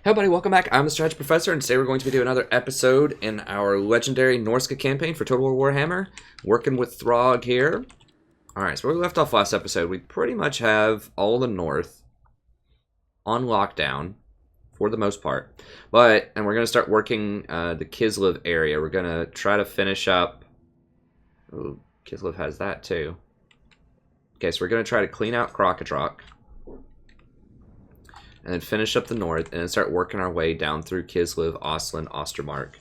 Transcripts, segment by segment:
Hey everybody, welcome back. I'm the Strategy Professor, and today we're going to be doing another episode in our legendary Norsca campaign for Total War Warhammer, working with Throgg here. Alright, so where we left off last episode, we pretty much have all the north on lockdown, for the most part. And we're going to start working the Kislev area. We're going to try to finish up... Ooh, Kislev has that too. Okay, so we're going to try to clean out Krakatrok. And then finish up the north, and then start working our way down through Kislev, Oslin, Ostermark,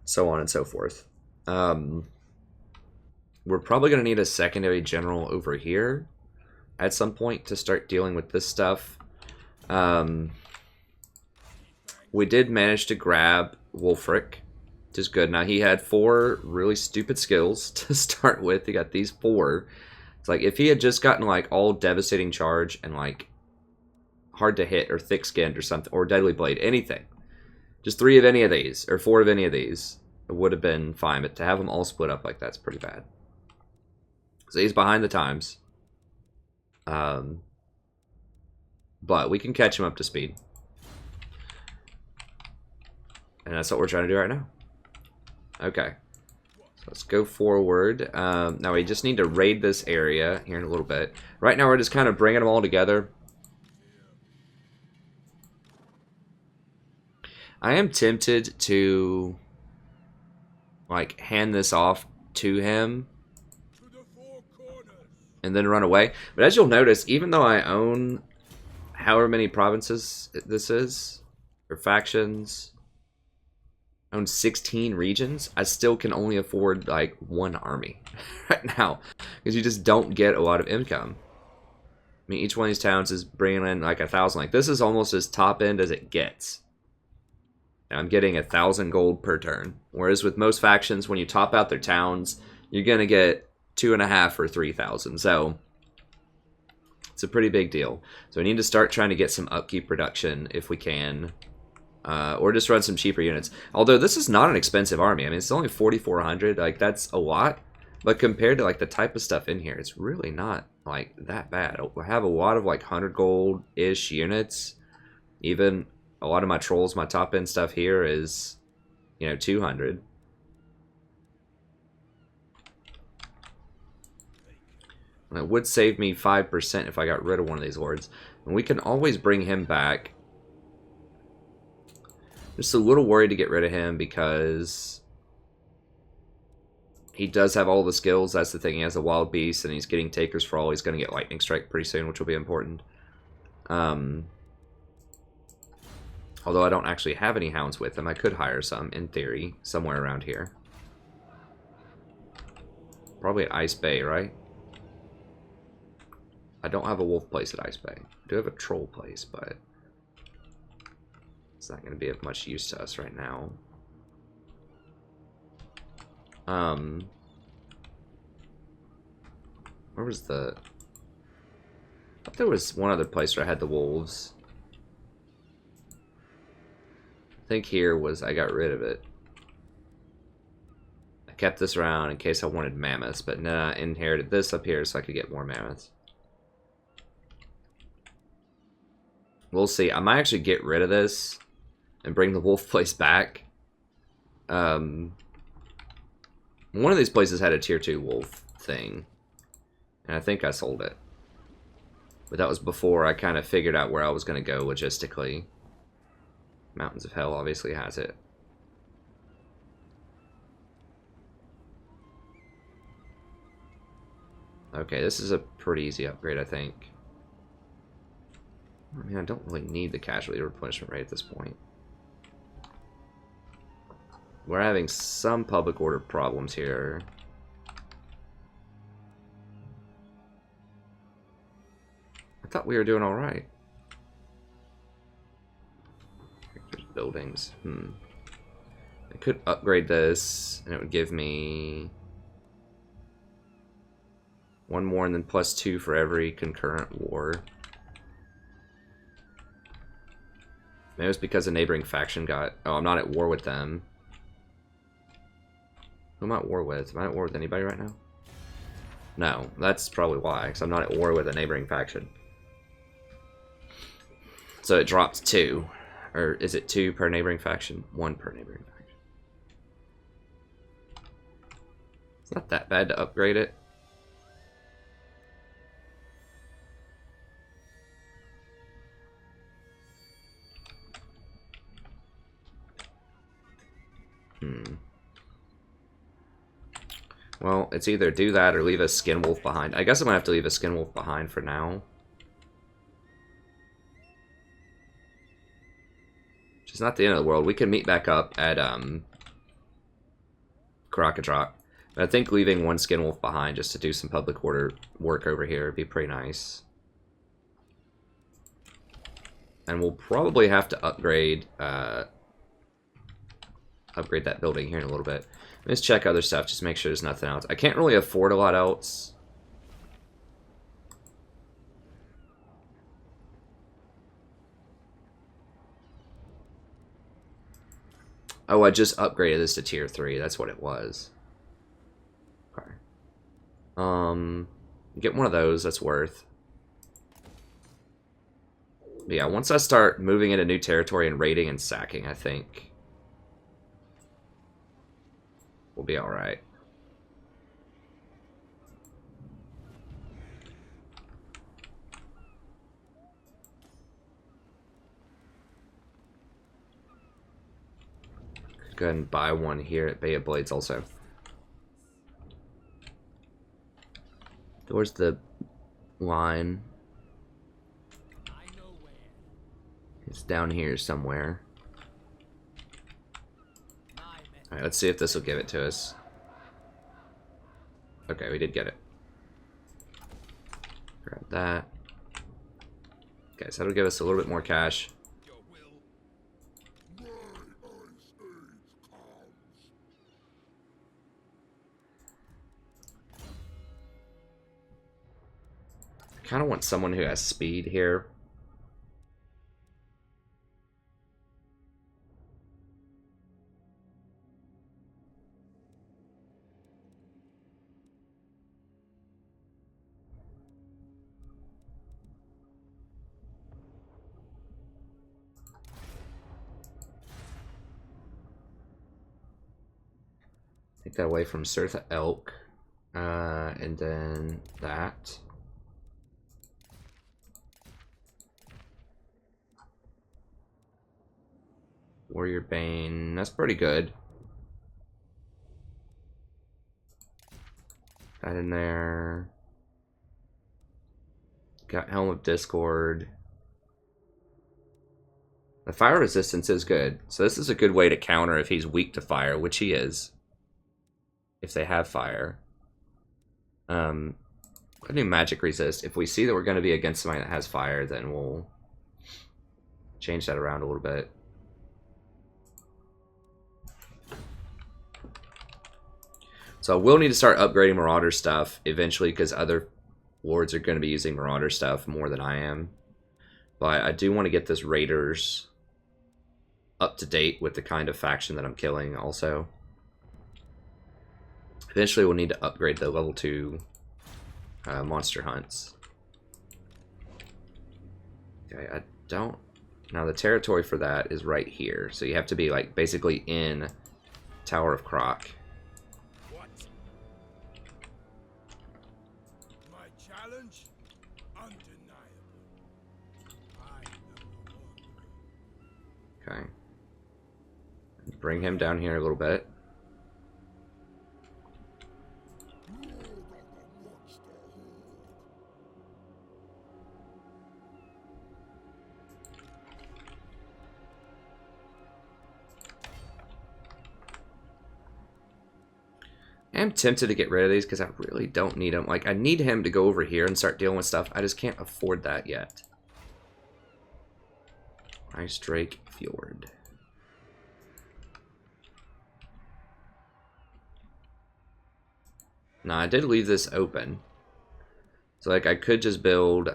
so on and so forth. We're probably going to need a secondary general over here at some point to start dealing with this stuff. We did manage to grab Wulfric, which is good. Now, he had 4 really stupid skills to start with. He got these 4. It's like, if he had just gotten, like, all Devastating Charge and, like, hard to hit or thick skinned or something, or deadly blade, anything, just 3 of any of these or 4 of any of these, it would have been fine. But to have them all split up like that's pretty bad. So he's behind the times, but we can catch him up to speed, and that's what we're trying to do right now. Okay, so let's go forward. Now we just need to raid this area here in a little bit. Right now we're just kind of bringing them all together. I am tempted to, like, hand this off to him and then run away. But as you'll notice, even though I own however many provinces this is, or factions, I own 16 regions, I still can only afford, like, 1 army right now. Because you just don't get a lot of income. I mean, each one of these towns is bringing in, like, 1,000. Like, this is almost as top end as it gets. I'm getting 1,000 gold per turn. Whereas with most factions, when you top out their towns, you're going to get 2.5 or 3,000. So it's a pretty big deal. So we need to start trying to get some upkeep production if we can. Or just run some cheaper units. Although this is not an expensive army. I mean, it's only 4,400. Like, that's a lot. But compared to, like, the type of stuff in here, it's really not, like, that bad. I have a lot of, like, 100 gold-ish units. Even... a lot of my trolls, my top end stuff here is, you know, 200. And it would save me 5% if I got rid of one of these lords. And we can always bring him back. Just a little worried to get rid of him because he does have all the skills. That's the thing. He has a wild beast and he's getting takers for all. He's going to get lightning strike pretty soon, which will be important. Although I don't actually have any hounds with him, I could hire some, in theory, somewhere around here. Probably at Ice Bay, right? I don't have a wolf place at Ice Bay. I do have a troll place, but it's not going to be of much use to us right now. Where was the... I thought there was one other place where I had the wolves. I think here was I got rid of it. I kept this around in case I wanted mammoths, but nah, I inherited this up here so I could get more mammoths. We'll see. I might actually get rid of this and bring the wolf place back. One of these places had a tier 2 wolf thing, and I think I sold it. But that was before I kind of figured out where I was going to go logistically. Mountains of Hell obviously has it. Okay, this is a pretty easy upgrade, I think. I mean, I don't really need the casualty replenishment rate at this point. We're having some public order problems here. I thought we were doing all right. Buildings. I could upgrade this, and it would give me 1 more and then +2 for every concurrent war. Maybe it's because a neighboring faction got... Oh, I'm not at war with them. Who am I at war with? Am I at war with anybody right now? No, that's probably why, because I'm not at war with a neighboring faction. So it dropped 2. Or is it 2 per neighboring faction? 1 per neighboring faction. It's not that bad to upgrade it. Well, it's either do that or leave a skin wolf behind. I guess I'm gonna have to leave a skin wolf behind for now. Which is not the end of the world. We can meet back up at Karakadrak. But I think leaving 1 skin wolf behind just to do some public order work over here would be pretty nice. And we'll probably have to upgrade upgrade that building here in a little bit. Let's check other stuff, just make sure there's nothing else. I can't really afford a lot else. Oh, I just upgraded this to tier 3. That's what it was. Okay. Get one of those. That's worth. But yeah, once I start moving into new territory and raiding and sacking, I think we'll be all right. Go ahead and buy one here at Bay of Blades also. Where's the line? It's down here somewhere. Alright, let's see if this will give it to us. Okay, we did get it. Grab that. Okay, so that'll give us a little bit more cash. I kind of want someone who has speed here. Take that away from Surtha Elk. And then that. Warrior Bane. That's pretty good. That in there. Got Helm of Discord. The fire resistance is good. So this is a good way to counter if he's weak to fire, which he is. If they have fire. I do magic resist. If we see that we're going to be against somebody that has fire, then we'll change that around a little bit. So we'll need to start upgrading Marauder stuff eventually because other lords are going to be using Marauder stuff more than I am. But I do want to get this Raiders up to date with the kind of faction that I'm killing also. Eventually we'll need to upgrade the level 2 monster hunts. Okay, I don't... Now the territory for that is right here. So you have to be like basically in Tower of Croc. What? My challenge? Undeniable. I know. Okay. Bring him down here a little bit. I'm tempted to get rid of these because I really don't need them. Like, I need him to go over here and start dealing with stuff. I just can't afford that yet. Ice Drake Fjord. Now, I did leave this open. So, like, I could just build...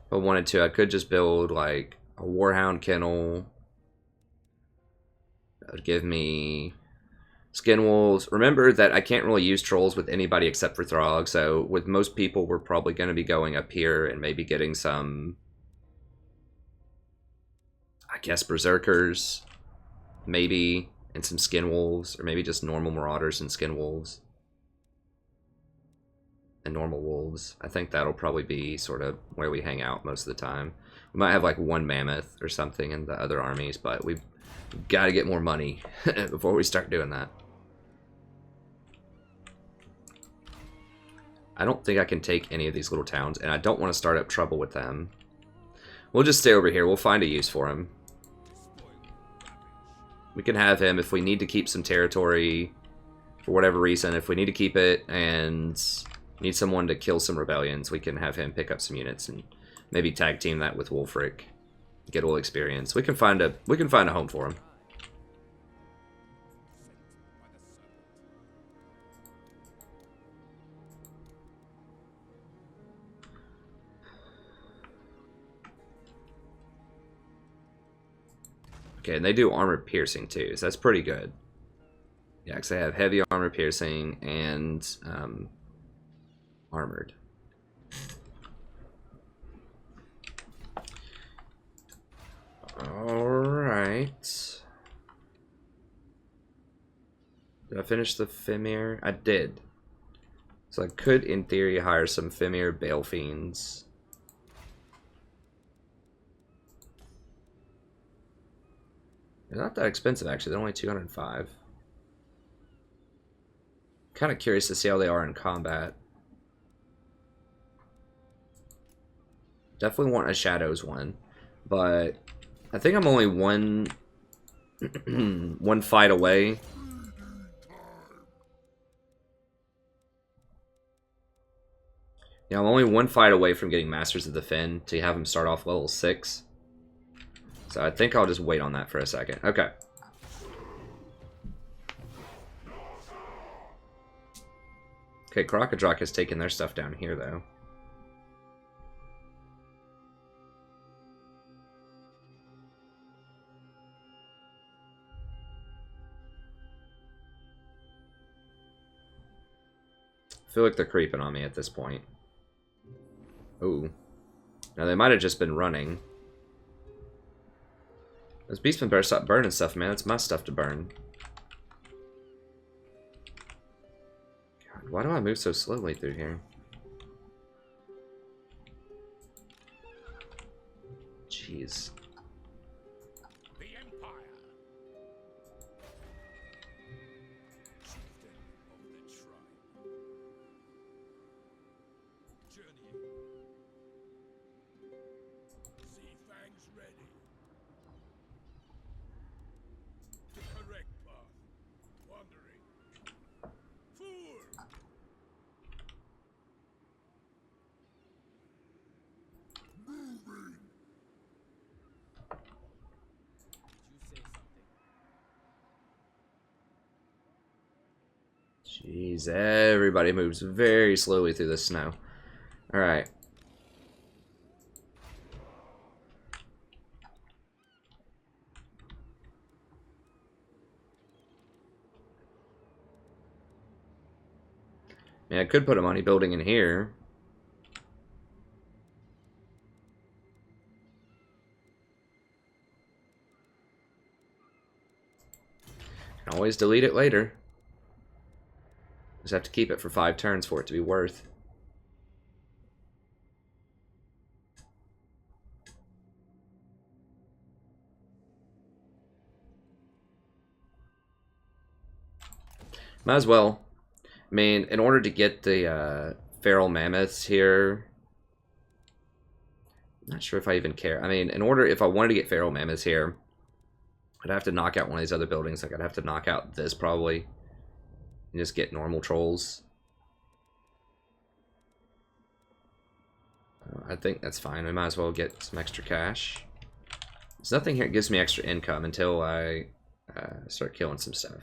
if I wanted to, I could just build like a Warhound kennel. That would give me Skin wolves. Remember that I can't really use trolls with anybody except for Throgg, so with most people we're probably going to be going up here and maybe getting some, I guess, berserkers, maybe, and some skin wolves, or maybe just normal marauders and skin wolves. And normal wolves. I think that'll probably be sort of where we hang out most of the time. We might have like one mammoth or something in the other armies, but we've got to get more money before we start doing that. I don't think I can take any of these little towns, and I don't want to start up trouble with them. We'll just stay over here. We'll find a use for him. We can have him if we need to keep some territory for whatever reason. If we need to keep it and need someone to kill some rebellions, we can have him pick up some units and maybe tag team that with Wulfric. Get a little experience. We can find a home for him. Okay, and they do armor piercing too, so that's pretty good. Yeah, because they have heavy armor piercing and armored. Alright. Did I finish the Fimir? I did. So I could, in theory, hire some Fimir Bale Fiends. They're not that expensive, actually. They're only 205. Kind of curious to see how they are in combat. Definitely want a Shadows one, but I think I'm only one fight away. Yeah, I'm only one fight away from getting Masters of the Fen to have him start off level 6. So I think I'll just wait on that for a second. Okay. Okay, Crocodrock has taken their stuff down here, though. I feel like they're creeping on me at this point. Ooh. Now, they might have just been running. Those beastmen better stop burning stuff, man. It's my stuff to burn. God, why do I move so slowly through here? Jeez. The Empire. Chieftain of the tribe. Journeying. Sea fangs ready. The correct path. Wandering. Fool! Moving! Jeez, everybody moves very slowly through the snow. Alright. Yeah, I could put a money building in here. Can always delete it later. Just have to keep it for 5 turns for it to be worth. Might as well. I mean, in order to get the feral mammoths here, I'm not sure if I even care. I mean, if I wanted to get feral mammoths here, I'd have to knock out one of these other buildings. Like, I'd have to knock out this probably, and just get normal trolls. I think that's fine. I might as well get some extra cash. There's nothing here that gives me extra income until I start killing some stuff.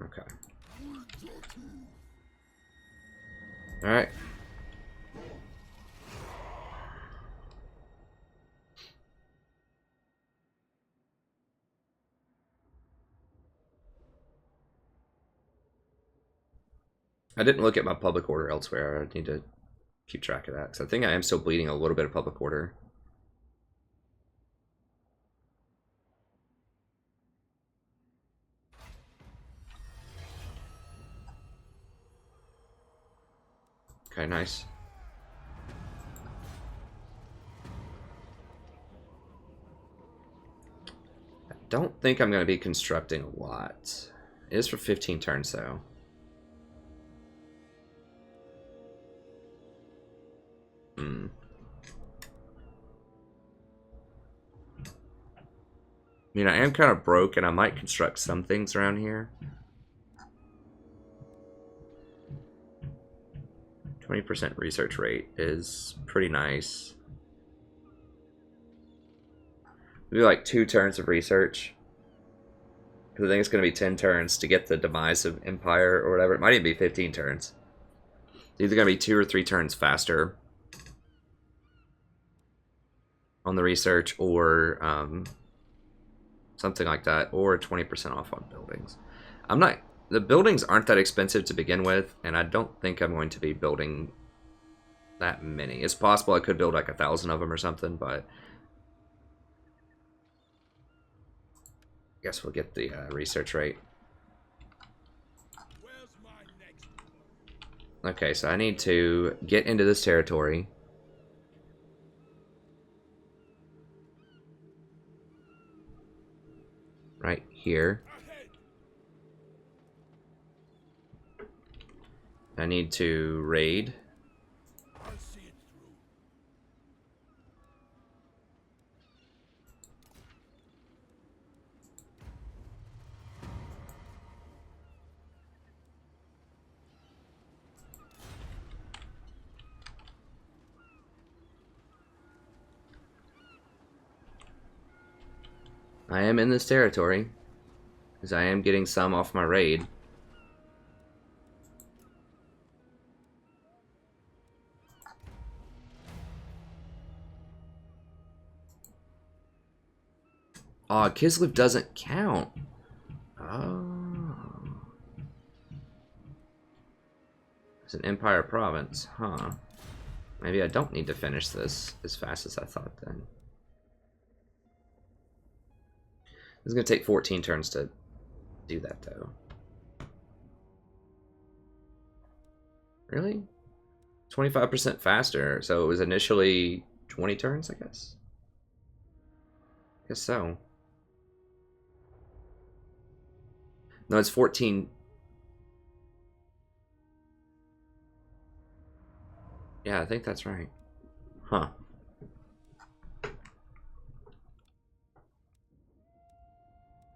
Okay. Alright. I didn't look at my public order elsewhere. I need to keep track of that, because I think I am still bleeding a little bit of public order. Okay, nice. I don't think I'm going to be constructing a lot. It is for 15 turns, though. I mean, I am kind of broke, and I might construct some things around here. 20% research rate is pretty nice. Maybe like 2 turns of research. Because I think it's going to be 10 turns to get the demise of Empire or whatever. It might even be 15 turns. It's either going to be 2 or 3 turns faster on the research, or something like that, or 20% off on buildings. The buildings aren't that expensive to begin with, and I don't think I'm going to be building that many. It's possible I could build like 1,000 of them or something, but I guess we'll get the research rate. Where's my next one? Okay, so I need to get into this territory. Right here. Ahead. I need to raid. I'll see it through. I am in this territory, because I am getting some off my raid. Oh, Kislev doesn't count. Oh. It's an Empire province, huh? Maybe I don't need to finish this as fast as I thought then. It's going to take 14 turns to do that, though. Really? 25% faster, so it was initially 20 turns, I guess? Guess so. No, it's 14. Yeah, I think that's right. Huh.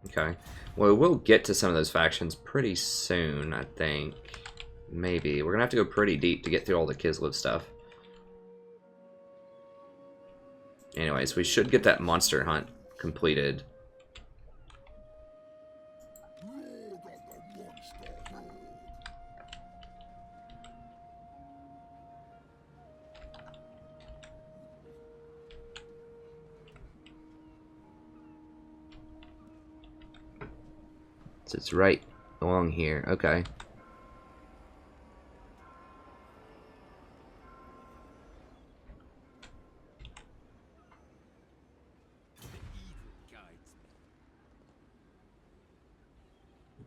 Okay. Well, we'll get to some of those factions pretty soon, I think. Maybe. We're gonna have to go pretty deep to get through all the Kislev stuff. Anyways, we should get that monster hunt completed. So it's right along here. Okay.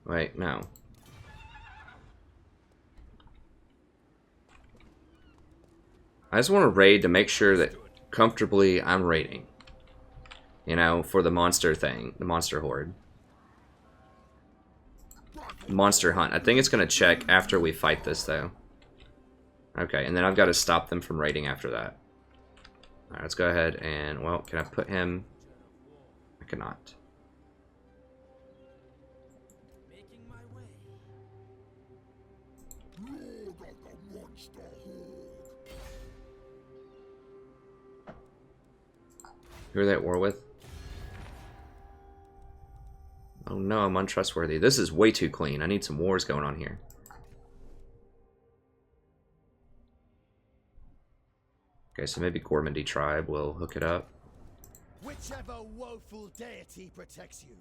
Wait, no. I just want to raid to make sure that comfortably I'm raiding. You know, for the monster thing, the monster horde. Monster hunt. I think it's going to check after we fight this, though. Okay, and then I've got to stop them from raiding after that. Alright, let's go ahead and, well, can I put him? I cannot. Who are they at war with? Oh no, I'm untrustworthy. This is way too clean. I need some wars going on here. Okay, so maybe Gormandy tribe will hook it up. Whichever woeful deity protects you,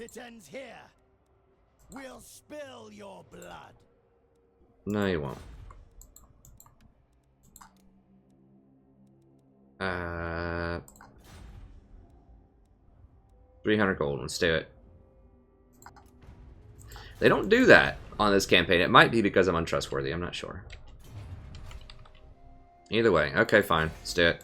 it ends here. We'll spill your blood. No, you won't. 300 gold. Let's do it. They don't do that on this campaign. It might be because I'm untrustworthy. I'm not sure. Either way. Okay, fine. Let's do it.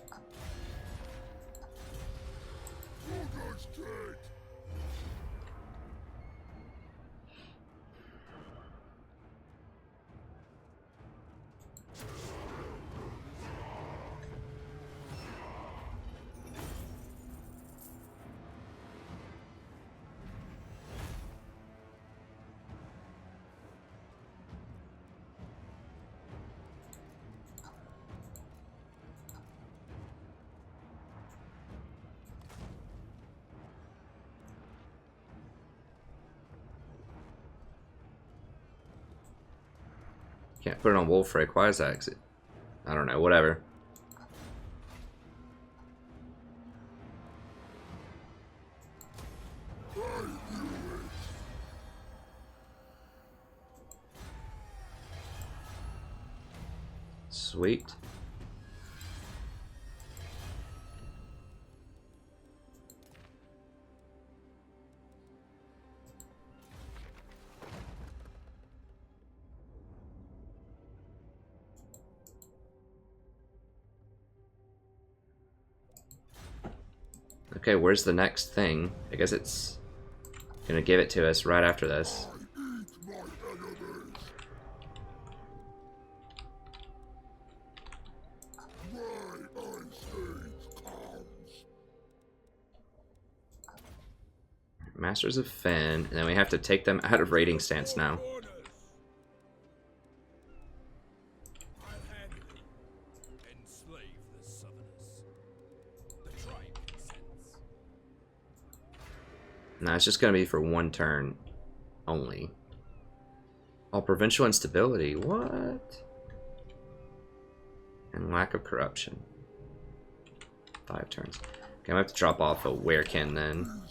Can't put it on Wolfric. Why is that? I don't know. Whatever. Sweet. Okay, where's the next thing? I guess it's gonna give it to us right after this. Masters of Fen, and then we have to take them out of raiding stance now. Orders. I'll handle it. Enslave the Southerners. The tribe consents. No, it's just gonna be for one turn only. All provincial instability. What? And lack of corruption. 5 turns. Okay, I'm gonna have to drop off a Werekin then.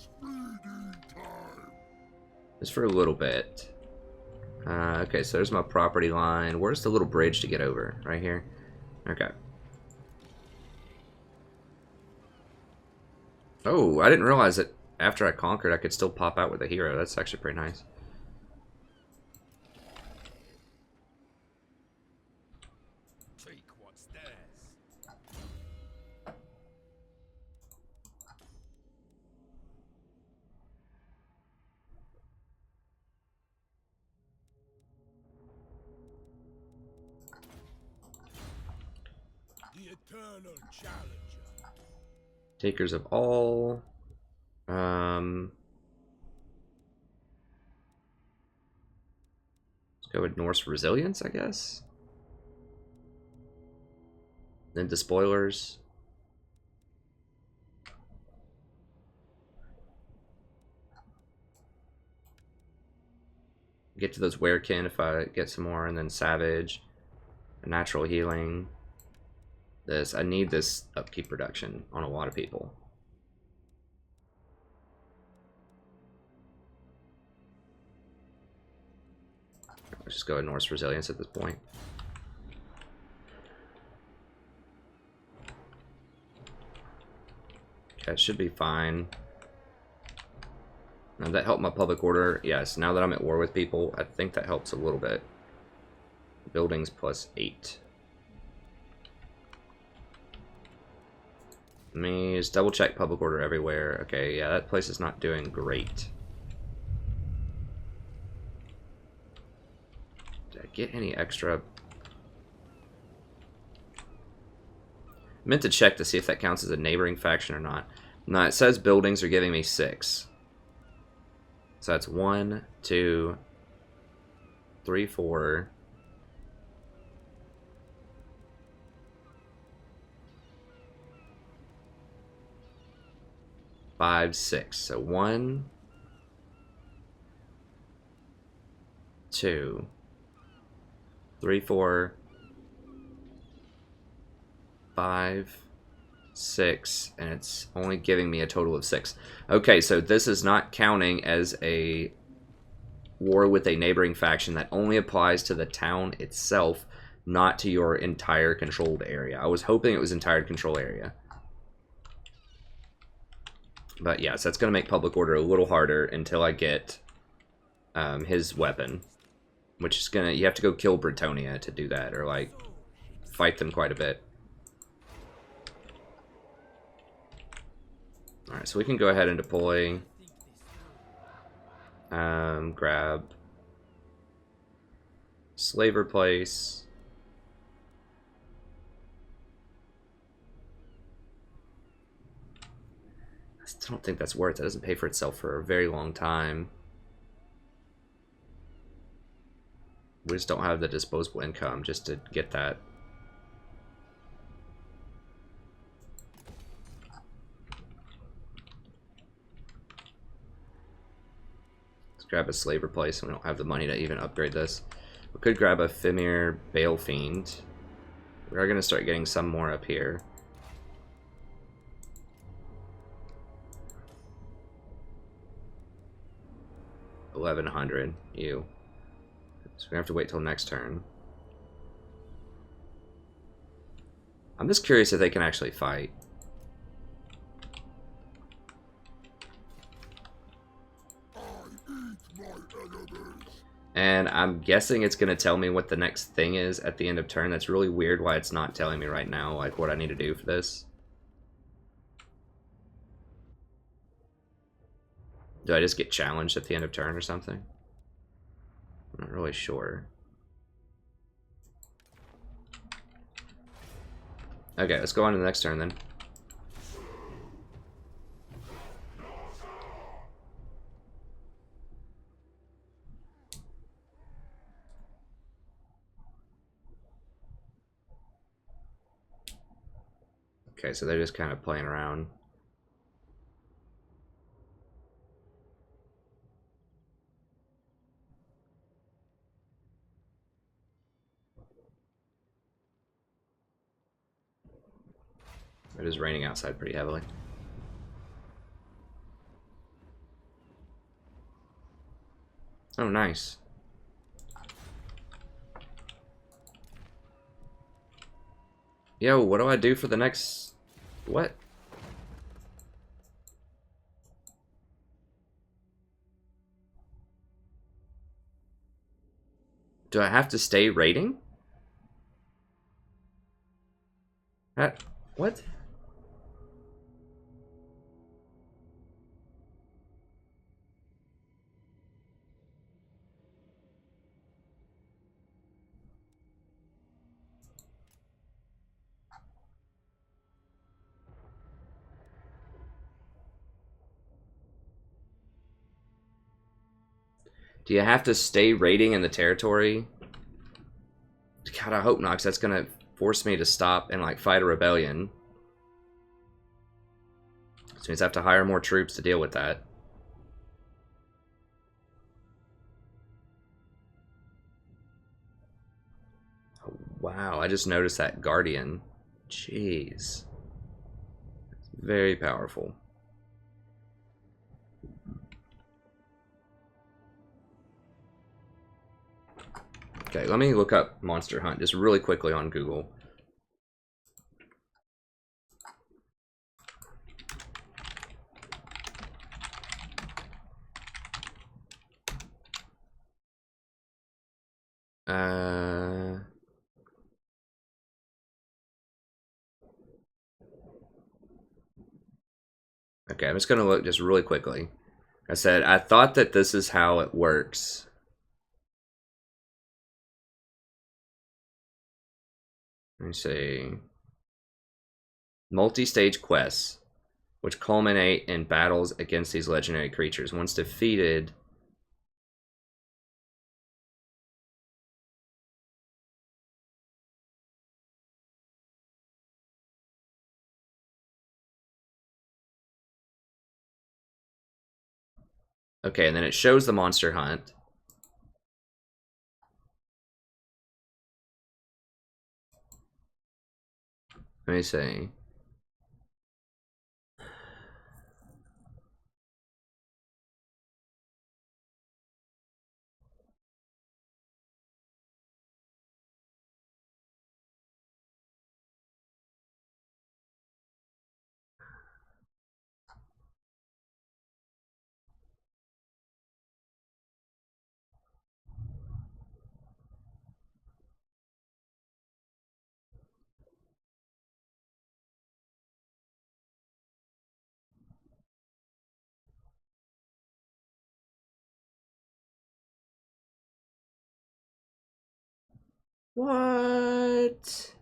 Just for a little bit. Okay, so there's my property line. Where's the little bridge to get over? Right here? Okay. Oh, I didn't realize that after I conquered, I could still pop out with a hero. That's actually pretty nice. Take what's theirs. The eternal challenger. Takers of all. Let's go with Norse Resilience, I guess. Then Despoilers. Get to those Werekin if I get some more, and then Savage. Natural Healing. This. I need this upkeep reduction on a lot of people. Let's just go with Norse Resilience at this point. Okay, it should be fine. Now that helped my public order. Yes, now that I'm at war with people, I think that helps a little bit. Buildings plus 8. Let me just double check public order everywhere. Okay, yeah, that place is not doing great. Did I get any extra? I meant to check to see if that counts as a neighboring faction or not. No, it says buildings are giving me 6. So that's 1, 2, 3, 4. 5, 6. So 1, 2, 3, 4, 5, 6, and it's only giving me a total of 6. Okay, so this is not counting as a war with a neighboring faction. That only applies to the town itself, not to your entire controlled area. I was hoping it was entire control area. But yes, that's going to make public order a little harder until I get his weapon. Which is going to... You have to go kill Britonia to do that, or like fight them quite a bit. Alright, so we can go ahead and deploy. Grab Slaver Place. I still don't think that's worth it. It doesn't pay for itself for a very long time. We just don't have the disposable income just to get that. Grab a Slaver Place, and we don't have the money to even upgrade this. We could grab a Fimir Balefiend. We are going to start getting some more up here. $1,100. You. So we have to wait till next turn. I'm just curious if they can actually fight. And I'm guessing it's going to tell me what the next thing is at the end of turn. That's really weird why it's not telling me right now, like, what I need to do for this. Do I just get challenged at the end of turn or something? I'm not really sure. Okay, let's go on to the next turn then. Okay, so they're just kind of playing around. It is raining outside pretty heavily. Oh, nice. Yo, what do I do for the next... What? Do I have to stay raiding? What? Do you have to stay raiding in the territory? God, I hope not, because that's going to force me to stop and, like, fight a rebellion. Which means I have to hire more troops to deal with that. Oh, wow, I just noticed that Guardian. Jeez. Very powerful. Okay, let me look up Monster Hunt just really quickly on Google. Okay, I'm just gonna look just really quickly. I said, I thought that this is how it works. Let me see. Multi-stage quests, which culminate in battles against these legendary creatures. Once defeated... Okay, and then it shows the Monster Hunt. Let me see. What?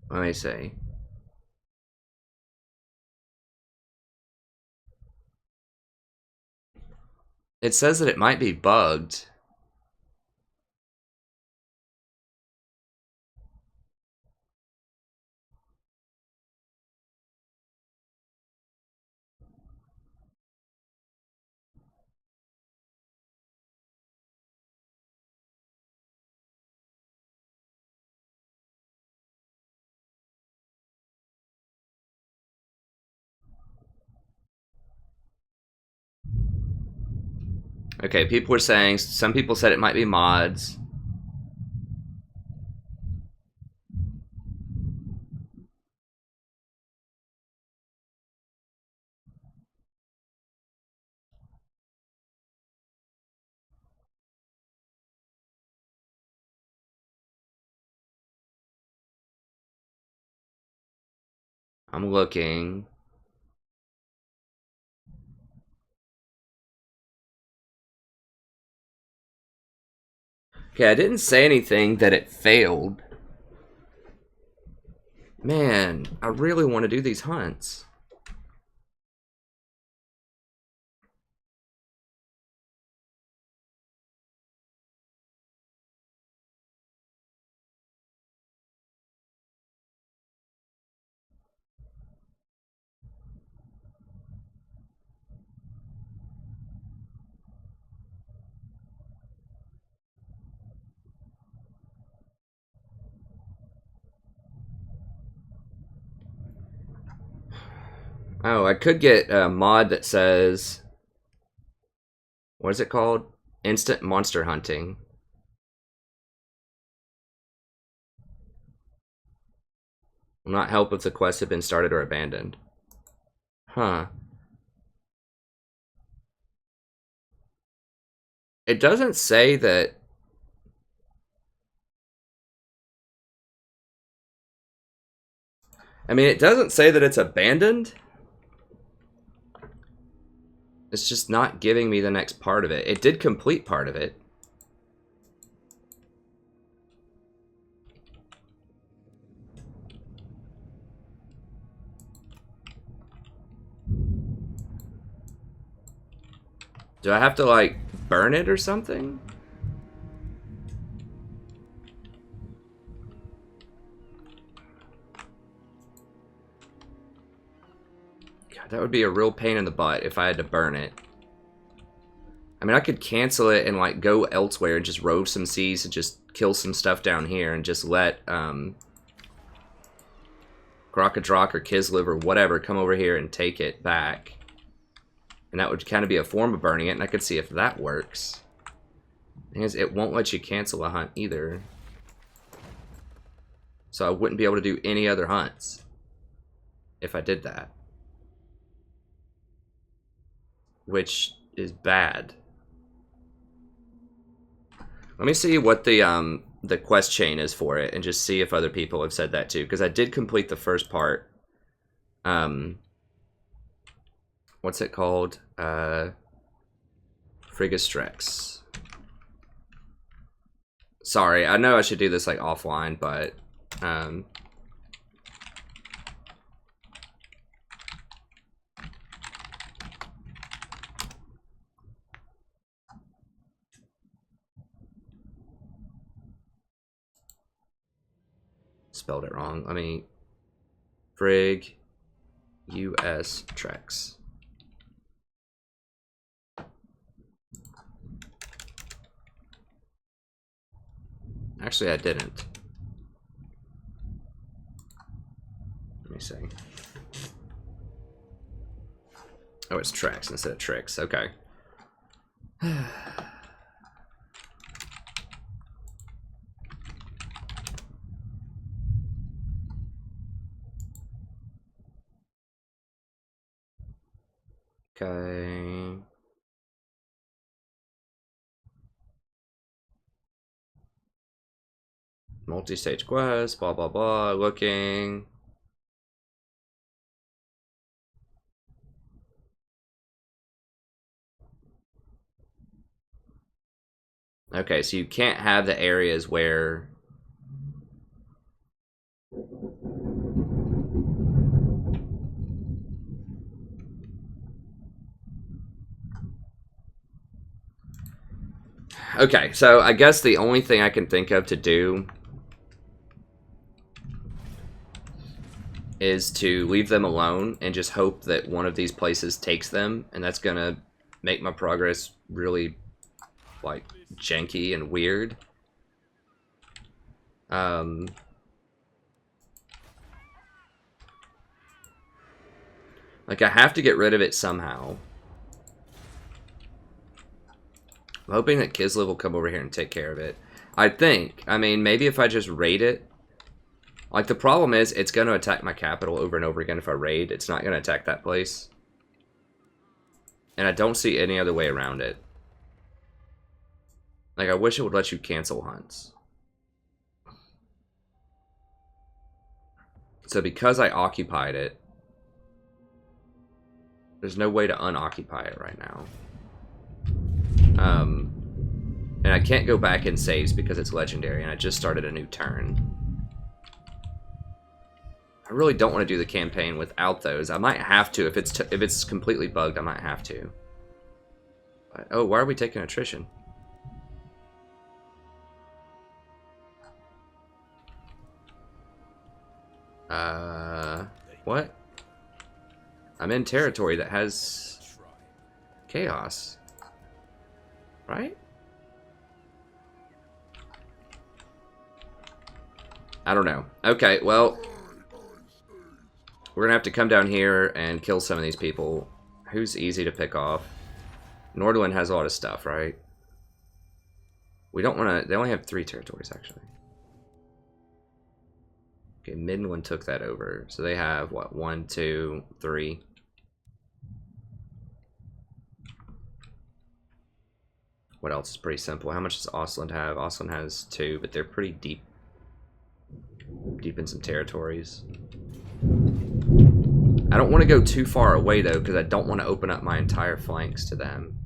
Let me see. It says that it might be bugged. Okay, people were saying, some people said it might be mods. I'm looking. Okay, I didn't say anything that it failed. Man, I really want to do these hunts. Oh, I could get a mod that says, what is it called? Instant monster hunting. Will not help if the quests have been started or abandoned. Huh. It doesn't say that. I mean, it doesn't say that it's abandoned. It's just not giving me the next part of it. It did complete part of it. Do I have to, like, burn it or something? God, that would be a real pain in the butt if I had to burn it. I mean, I could cancel it and, like, go elsewhere and just rove some seas and just kill some stuff down here and just let, Krokadrok or Kislev or whatever come over here and take it back. And that would kind of be a form of burning it, and I could see if that works. The thing is, it won't let you cancel a hunt either. So I wouldn't be able to do any other hunts if I did that. Which is bad. Let me see what the quest chain is for it, and just see if other people have said that too. Because I did complete the first part. What's it called? Frigastrex. Sorry, I know I should do this like offline, but spelled it wrong. Let me... Frig US Trex. Actually, I didn't. Let me see. Oh, it's Trex instead of Tricks. Okay. Okay. Multi-stage quest, blah, blah, blah, looking. Okay, so you can't have the areas where... Okay, so I guess the only thing I can think of to do is to leave them alone and just hope that one of these places takes them, and that's gonna make my progress really, like, janky and weird. Like, I have to get rid of it somehow. I'm hoping that Kislev will come over here and take care of it. I think. I mean, maybe if I just raid it. Like, the problem is, it's going to attack my capital over and over again if I raid. It's not going to attack that place. And I don't see any other way around it. Like, I wish it would let you cancel hunts. So because I occupied it, there's no way to unoccupy it right now. And I can't go back in saves because it's legendary, and I just started a new turn. I really don't want to do the campaign without those. I might have to if it's completely bugged. I might have to. But, oh, why are we taking attrition? What? I'm in territory that has chaos, right? I don't know. Okay, well, we're gonna have to come down here and kill some of these people. Who's easy to pick off? Nordland has a lot of stuff, right? We don't want to... They only have 3 territories, actually. Okay, Midland took that over. So they have, what, 1, 2, 3. What else is pretty simple? How much does Ostland have? Ostland has 2, but they're pretty deep in some territories. I don't want to go too far away, though, because I don't want to open up my entire flanks to them.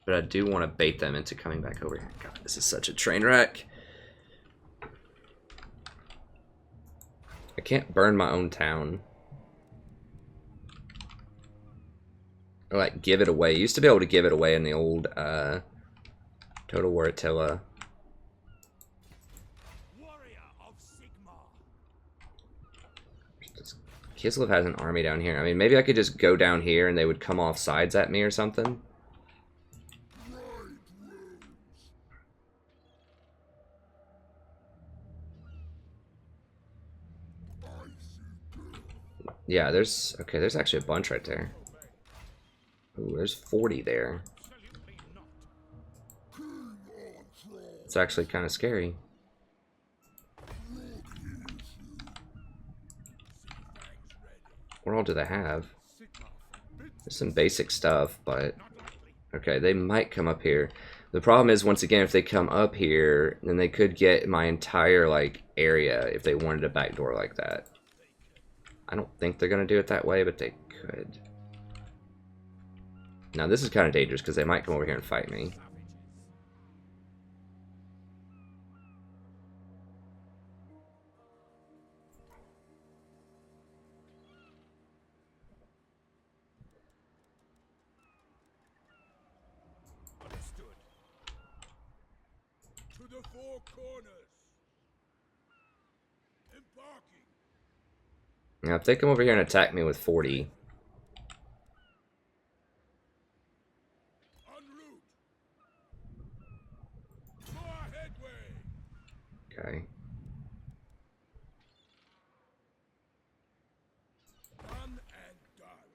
But I do want to bait them into coming back over here. God, this is such a train wreck. I can't burn my own town. Or, like, give it away. You used to be able to give it away in the old Total War Attila. Kislev has an army down here. I mean, maybe I could just go down here and they would come off sides at me or something. Yeah, there's... Okay, there's actually a bunch right there. Ooh, there's 40 there. It's actually kind of scary. What all do they have? There's some basic stuff, but... Okay, they might come up here. The problem is, once again, if they come up here, then they could get my entire, like, area if they wanted a backdoor like that. I don't think they're going to do it that way, but they could. Now, this is kind of dangerous, because they might come over here and fight me. the four corners. Embarking. Now, if they come over here and attack me with 40, En route. More headway. okay. Done and done.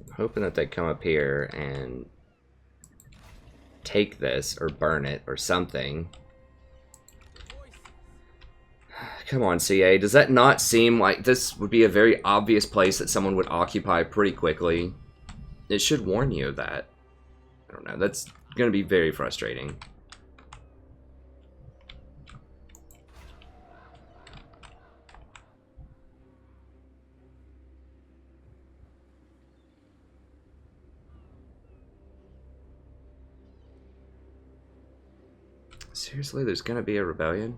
I'm hoping that they come up here and take this or burn it or something. Come on, CA. Does that not seem like this would be a very obvious place that someone would occupy pretty quickly? It should warn you of that. I don't know. That's going to be very frustrating. Seriously, there's going to be a rebellion?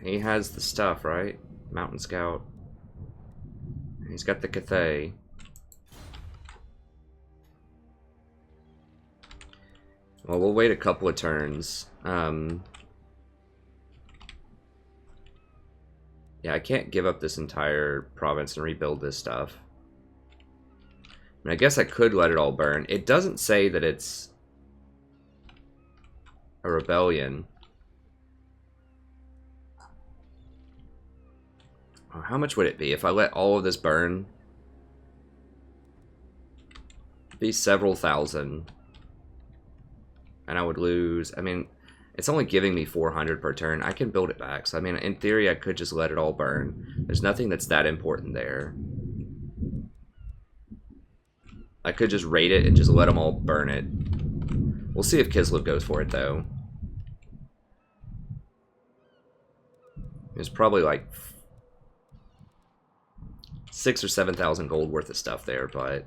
He has the stuff, right? Mountain Scout. He's got the Cathay. Well, we'll wait a couple of turns. Yeah, I can't give up this entire province and rebuild this stuff. I mean, I guess I could let it all burn. It doesn't say that it's a rebellion. Oh, how much would it be if I let all of this burn? It'd be several thousand. And I would lose. I mean, it's only giving me 400 per turn. I can build it back. So, I mean, in theory, I could just let it all burn. There's nothing that's that important there. I could just raid it and just let them all burn it. We'll see if Kislev goes for it, though. There's probably like 6,000 or 7,000 gold worth of stuff there, but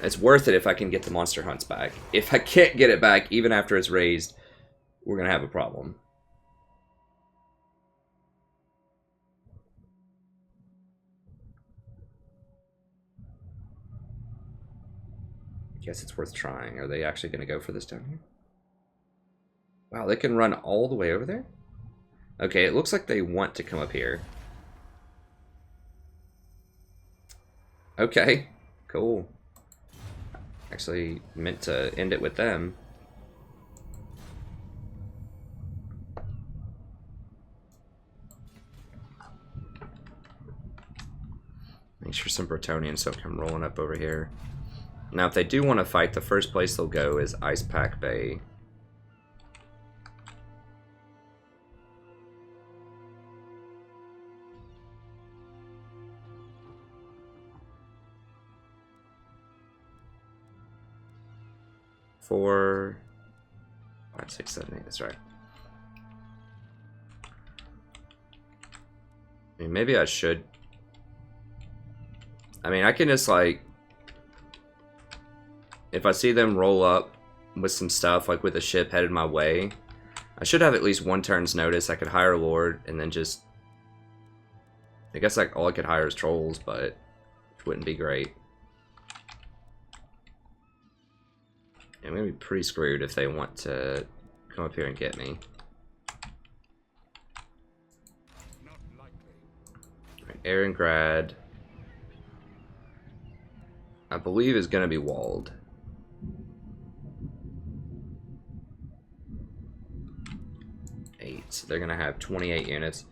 it's worth it if I can get the monster hunts back. If I can't get it back, even after it's raised, we're gonna have a problem. Guess it's worth trying. Are they actually gonna go for this down here? Wow, they can run all the way over there? Okay, it looks like they want to come up here. Okay, cool. Actually meant to end it with them. Make sure some Bretonians so come rolling up over here. Now, if they do want to fight, the first place they'll go is Ice Pack Bay. Four, 5, 6, 7, 8. That's right. I mean, maybe I should. I mean, I can just like, if I see them roll up with some stuff, like with a ship headed my way, I should have at least one turn's notice. I could hire a lord and then just, I guess like all I could hire is trolls, but it wouldn't be great. I'm gonna be pretty screwed if they want to come up here and get me. Right, Erengrad, I believe, is gonna be walled. So they're gonna have 28 units.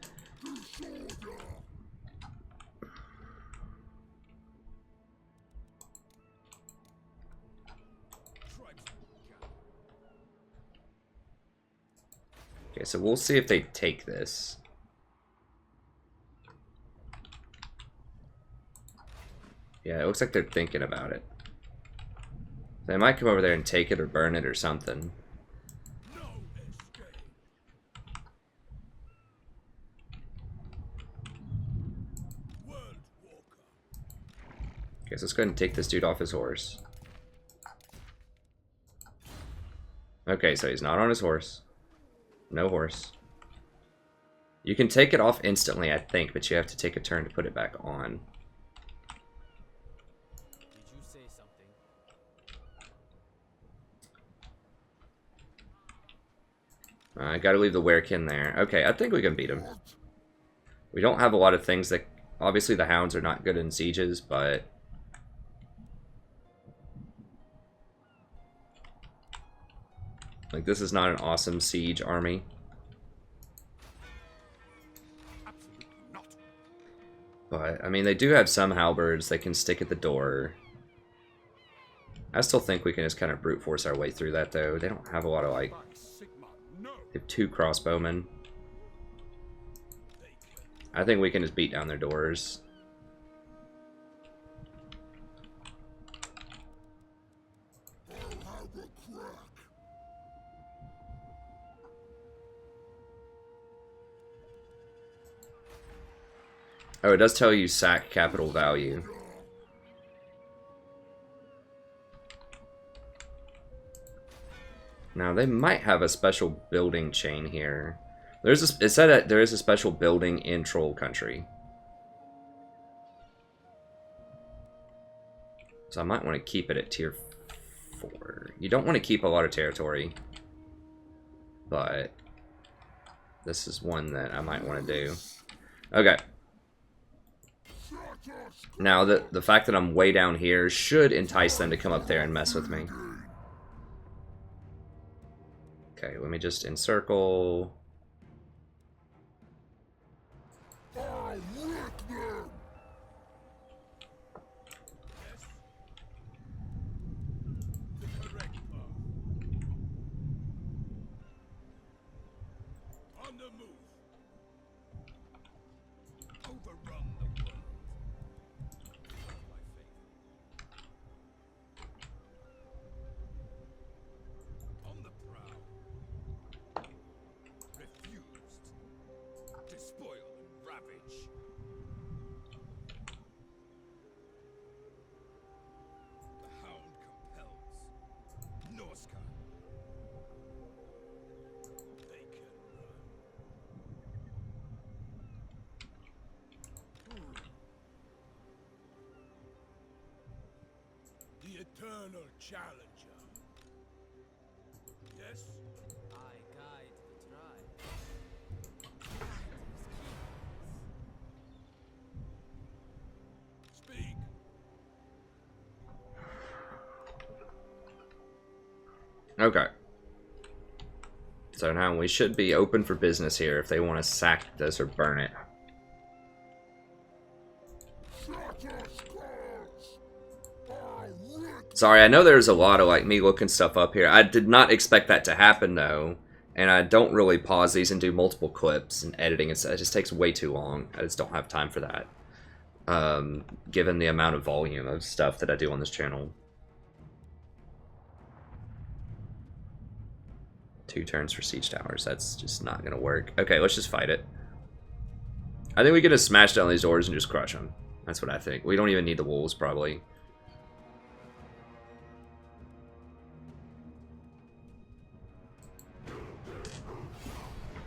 Okay, so we'll see if they take this. Yeah, it looks like they're thinking about it. They might come over there and take it or burn it or something. Okay, so let's go ahead and take this dude off his horse. Okay, so he's not on his horse. No horse. You can take it off instantly, I think, but you have to take a turn to put it back on. I gotta leave the werekin there. Okay, I think we can beat him. We don't have a lot of things that... Obviously, the hounds are not good in sieges, but... Like, this is not an awesome siege army. Absolutely not. But, I mean, they do have some halberds they can stick at the door. I still think we can just kind of brute force our way through that, though. They don't have a lot of, like... By Sigma, no. They have 2 crossbowmen. I think we can just beat down their doors. Oh, it does tell you sack capital value. Now, they might have a special building chain here. There's a, it said that there is a special building in Troll Country. So I might want to keep it at tier 4. You don't want to keep a lot of territory. But this is one that I might want to do. Okay. Now, the fact that I'm way down here should entice them to come up there and mess with me. Okay, let me just encircle. On the move. Overrun the world. My faith. On the prowl. Refused. Despoil and ravage. The hound compels. Norsca. They can run. The eternal challenger. Yes? I guide the tribe. Speak. Okay. So now we should be open for business here if they want to sack this or burn it. Sorry, I know there's a lot of like me looking stuff up here. I did not expect that to happen though. And I don't really pause these and do multiple clips and editing and stuff. It just takes way too long. I just don't have time for that. Given the amount of volume of stuff that I do on this channel. 2 turns for siege towers. That's just not going to work. Okay, let's just fight it. I think we can just smash down these doors and just crush them. That's what I think. We don't even need the wolves, probably.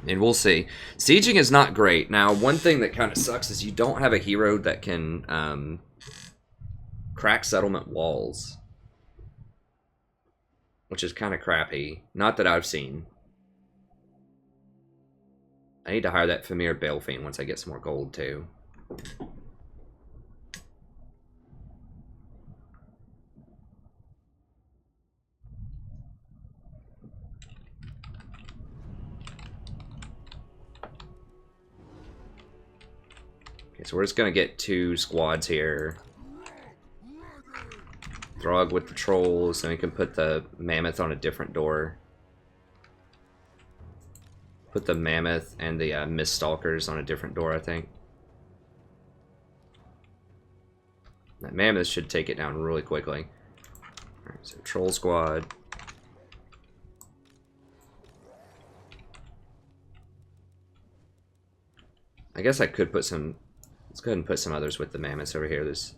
And we'll see. Sieging is not great. Now, one thing that kind of sucks is you don't have a hero that can crack settlement walls. Which is kind of crappy. Not that I've seen. I need to hire that Famir Balefiend once I get some more gold, too. Okay, so we're just going to get 2 squads here. Throgg with the trolls, and we can put the mammoth on a different door. Put the mammoth and the mist stalkers on a different door, I think. That mammoth should take it down really quickly. Alright, so troll squad. I guess I could put some... Let's go ahead and put some others with the mammoths over here. There's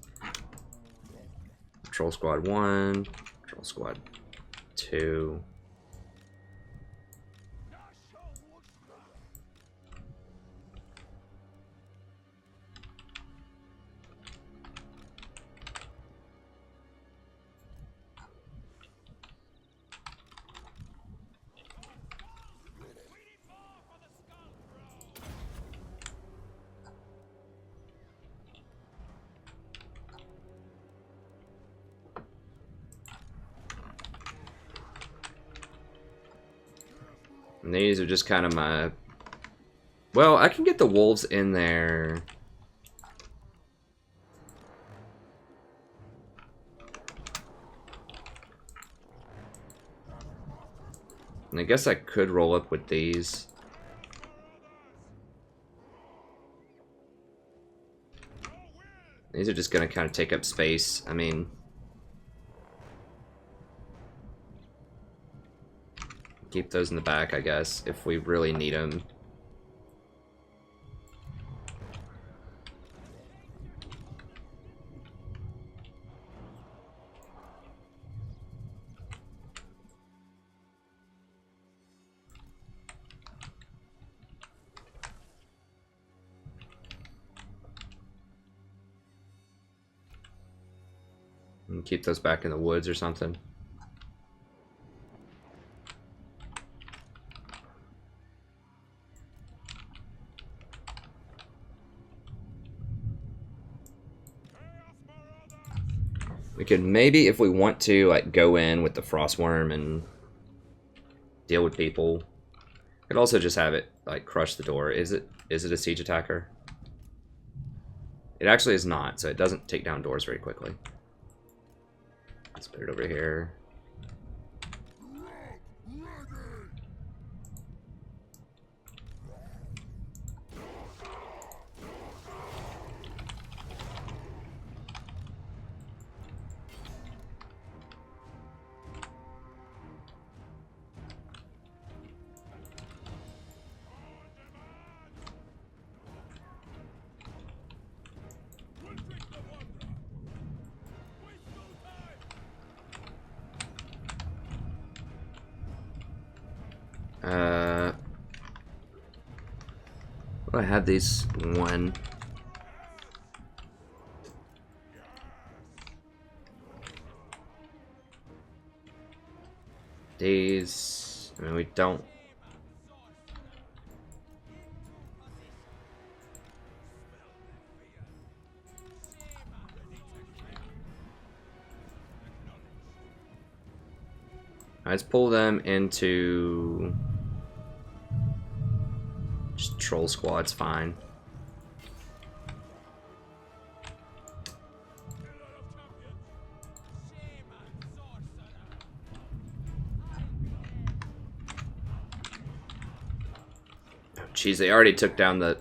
Troll Squad 1, Troll Squad 2. And these are just kind of my... Well, I can get the wolves in there. And I guess I could roll up with these. These are just going to kind of take up space. I mean... Keep those in the back, I guess, if we really need them. And keep those back in the woods or something. We could maybe, if we want to, like, go in with the Frostworm and deal with people. Could also just have it, like, crush the door. Is it a siege attacker? It actually is not, so it doesn't take down doors very quickly. Let's put it over here. I had these one. These, I mean, we don't. Let's pull them into just troll squad's fine. Oh, jeez, they already took down the...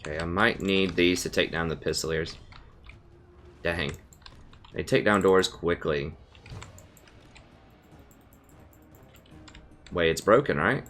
Okay, I might need these to take down the Pistoliers. Dang. They take down doors quickly. Wait, it's broken, right?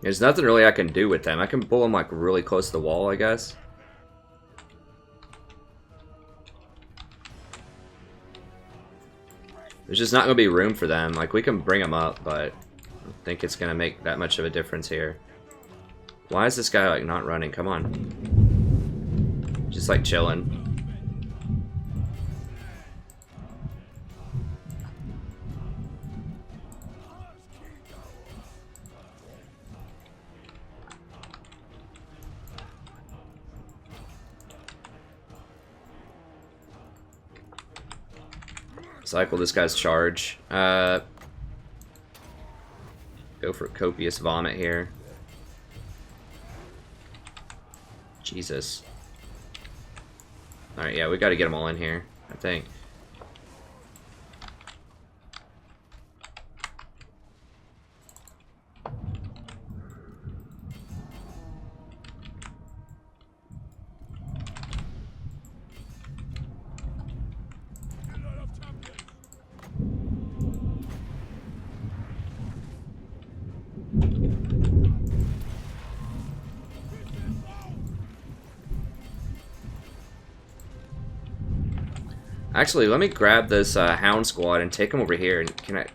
There's nothing really I can do with them. I can pull them like really close to the wall, I guess. There's just not going to be room for them. Like, we can bring them up, but I don't think it's going to make that much of a difference here. Why is this guy like not running? Come on. Just like chilling. Cycle this guy's charge. Go for copious vomit here. Jesus. Alright, yeah, we gotta get them all in here, I think. Actually, let me grab this Hound Squad and take them over here. And can I...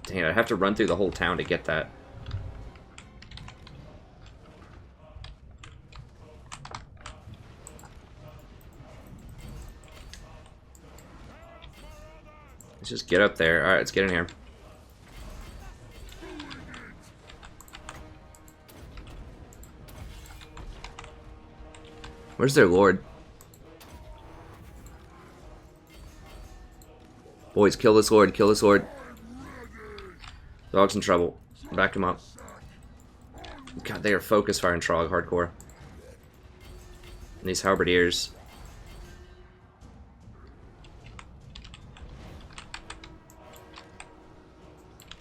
Dang it, I have to run through the whole town to get that. Let's just get up there. Alright, let's get in here. Where's their lord? Boys, kill this lord, kill this lord. Dog's in trouble. Back him up. God, they are focus firing Throgg hardcore. And these halberdiers.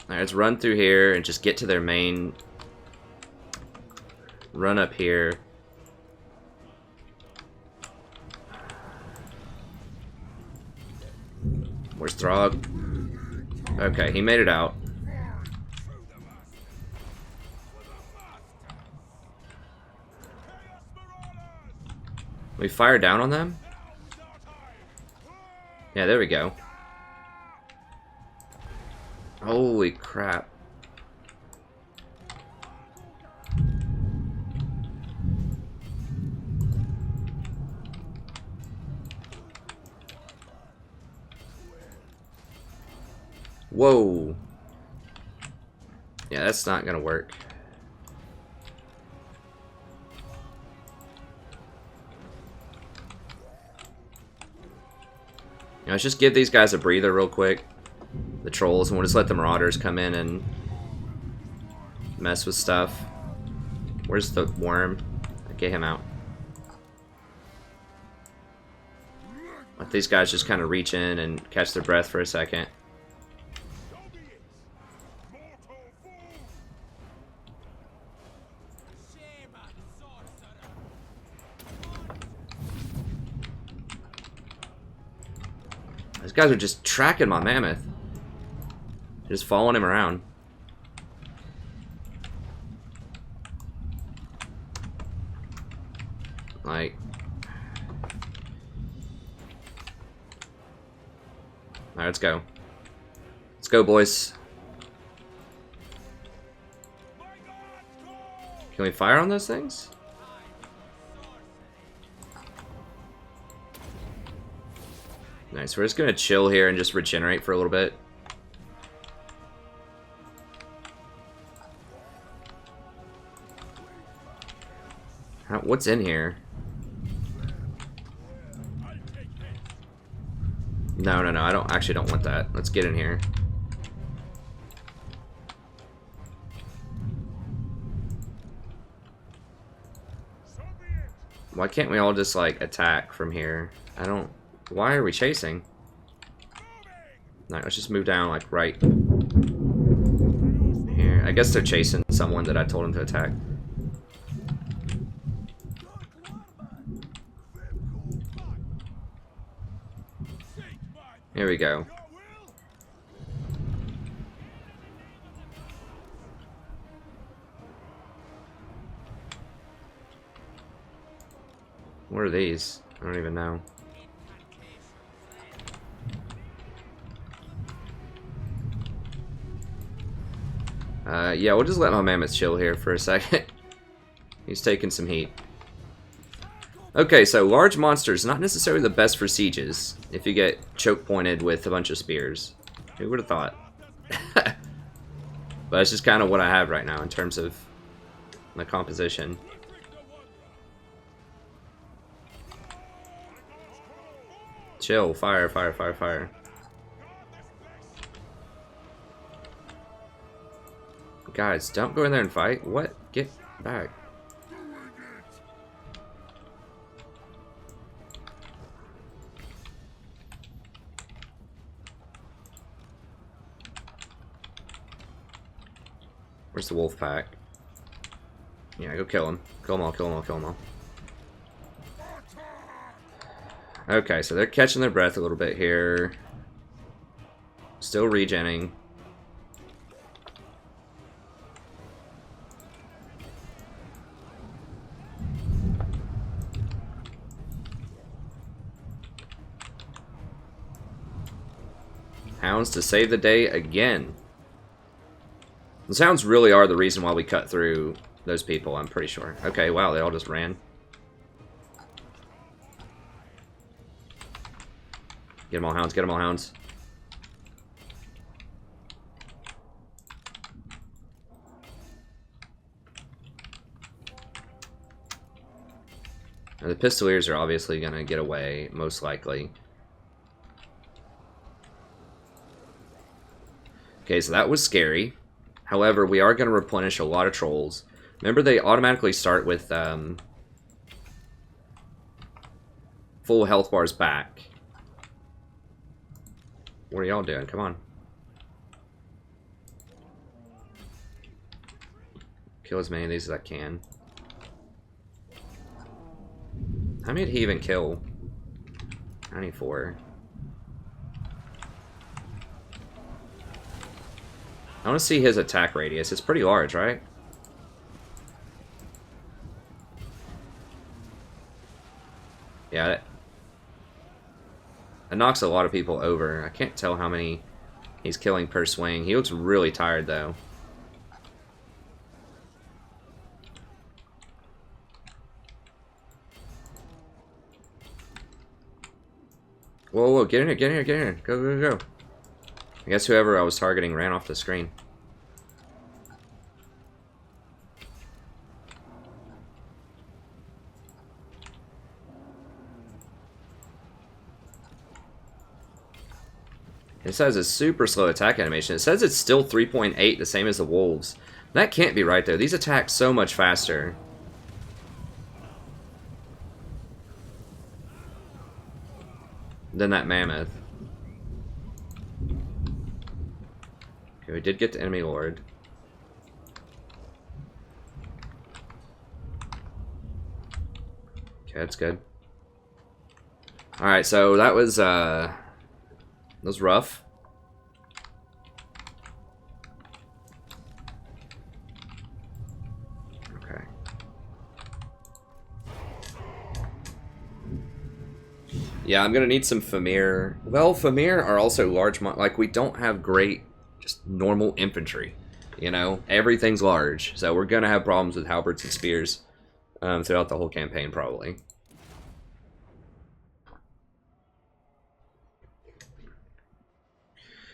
Alright, let's run through here and just get to their main. Run up here. Where's Throgg? Okay, he made it out. We fire down on them? Yeah, there we go. Holy crap. Whoa. Yeah, that's not gonna work. You know, let's just give these guys a breather real quick. The trolls, and we'll just let the marauders come in and mess with stuff. Where's the worm? Get him out. Let these guys just kind of reach in and catch their breath for a second. These guys are just tracking my mammoth. Just following him around. Like... Alright, let's go. Let's go, boys. Can we fire on those things? Nice, we're just gonna chill here and just regenerate for a little bit. What's in here? No, I don't want that. Let's get in here. Why can't we all just, like, attack from here? Why are we chasing? Alright, let's just move down, like, right here. I guess they're chasing someone that I told them to attack. Here we go. What are these? I don't even know. Yeah, we'll just let my mammoth chill here for a second. He's taking some heat. Okay, so large monsters, not necessarily the best for sieges, if you get choke pointed with a bunch of spears. Who would have thought? But it's just kind of what I have right now in terms of my composition. Chill, fire, fire, fire, fire. Guys, don't go in there and fight. What? Get back. Where's the wolf pack? Yeah, go kill him. Kill them all, kill them all, kill them all. Okay, so they're catching their breath a little bit here. Still regenning. Hounds to save the day again. The sounds really are the reason why we cut through those people, I'm pretty sure. Okay, wow, they all just ran. Get them all, Hounds, get them all, Hounds. Now, the Pistoliers are obviously going to get away, most likely. Okay, so that was scary. However, we are going to replenish a lot of trolls. Remember, they automatically start with full health bars back. What are y'all doing? Come on. Kill as many of these as I can. How many did he even kill? 94. I want to see his attack radius. It's pretty large, right? Yeah, that knocks a lot of people over. I can't tell how many he's killing per swing. He looks really tired, though. Whoa, whoa, get in here, get in here, get in here. Go, go, go. I guess whoever I was targeting ran off the screen. It says it's super slow attack animation. It says it's still 3.8, the same as the wolves. That can't be right, though. These attack so much faster. Than that mammoth. Okay, we did get the enemy lord. Okay, that's good. Alright, so that was rough. Okay. Yeah, I'm gonna need some Famir. Well, Famir are also large, like, we don't have great, just normal infantry. You know, everything's large, so we're gonna have problems with halberds and spears throughout the whole campaign, probably.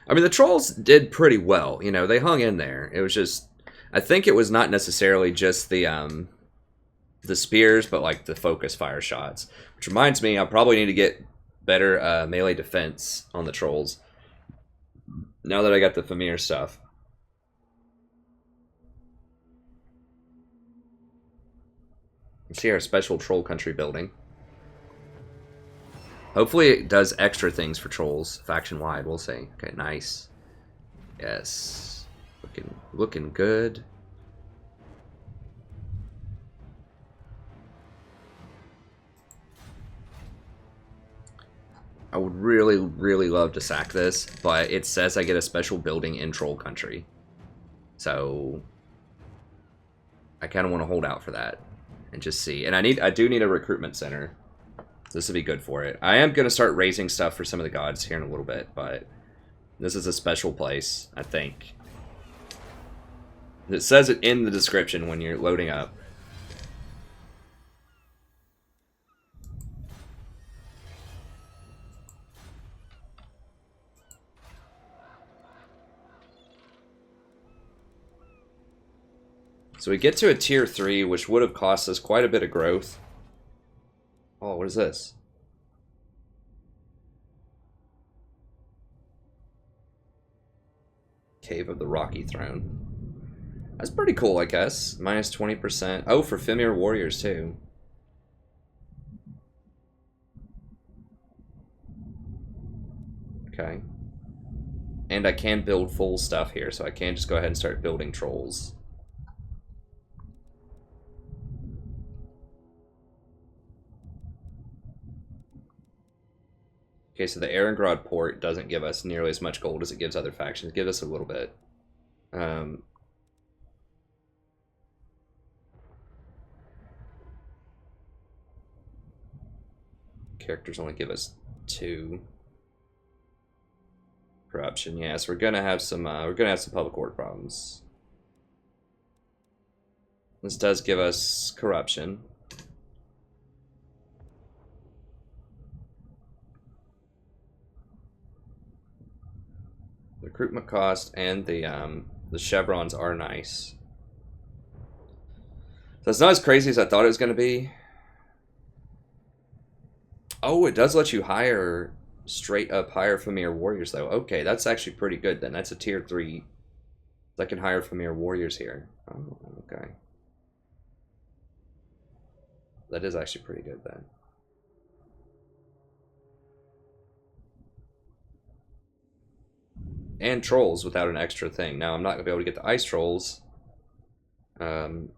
I mean, the trolls did pretty well. You know, they hung in there. It was just, I think it was not necessarily just the spears, but like the focus fire shots. Which reminds me, I probably need to get better melee defense on the trolls. Now that I got the Famir stuff. Let's see our special troll country building. Hopefully it does extra things for trolls, faction-wide, we'll see. Okay, nice. Yes. Looking good. I would really, really love to sack this, but it says I get a special building in troll country. So I kind of want to hold out for that and just see. And I do need a recruitment center. This would be good for it. I am going to start raising stuff for some of the gods here in a little bit, but this is a special place, I think. It says it in the description when you're loading up. So we get to a tier 3, which would have cost us quite a bit of growth. Oh, what is this? Cave of the Rocky Throne. That's pretty cool, I guess. Minus 20%. Oh, for Famir warriors, too. Okay. And I can build full stuff here, so I can just go ahead and start building trolls. Okay, so the Erengrad port doesn't give us nearly as much gold as it gives other factions. Give us a little bit. Characters only give us 2. Corruption, yes, we're gonna have some public order problems. This does give us corruption. Recruitment cost and the chevrons are nice. So it's not as crazy as I thought it was gonna be. Oh, it does let you hire straight up hire Familiar Warriors though. Okay, that's actually pretty good then. That's a tier 3. I can hire Familiar Warriors here. Oh, okay. That is actually pretty good then. And trolls without an extra thing. Now I'm not gonna be able to get the ice trolls. I'd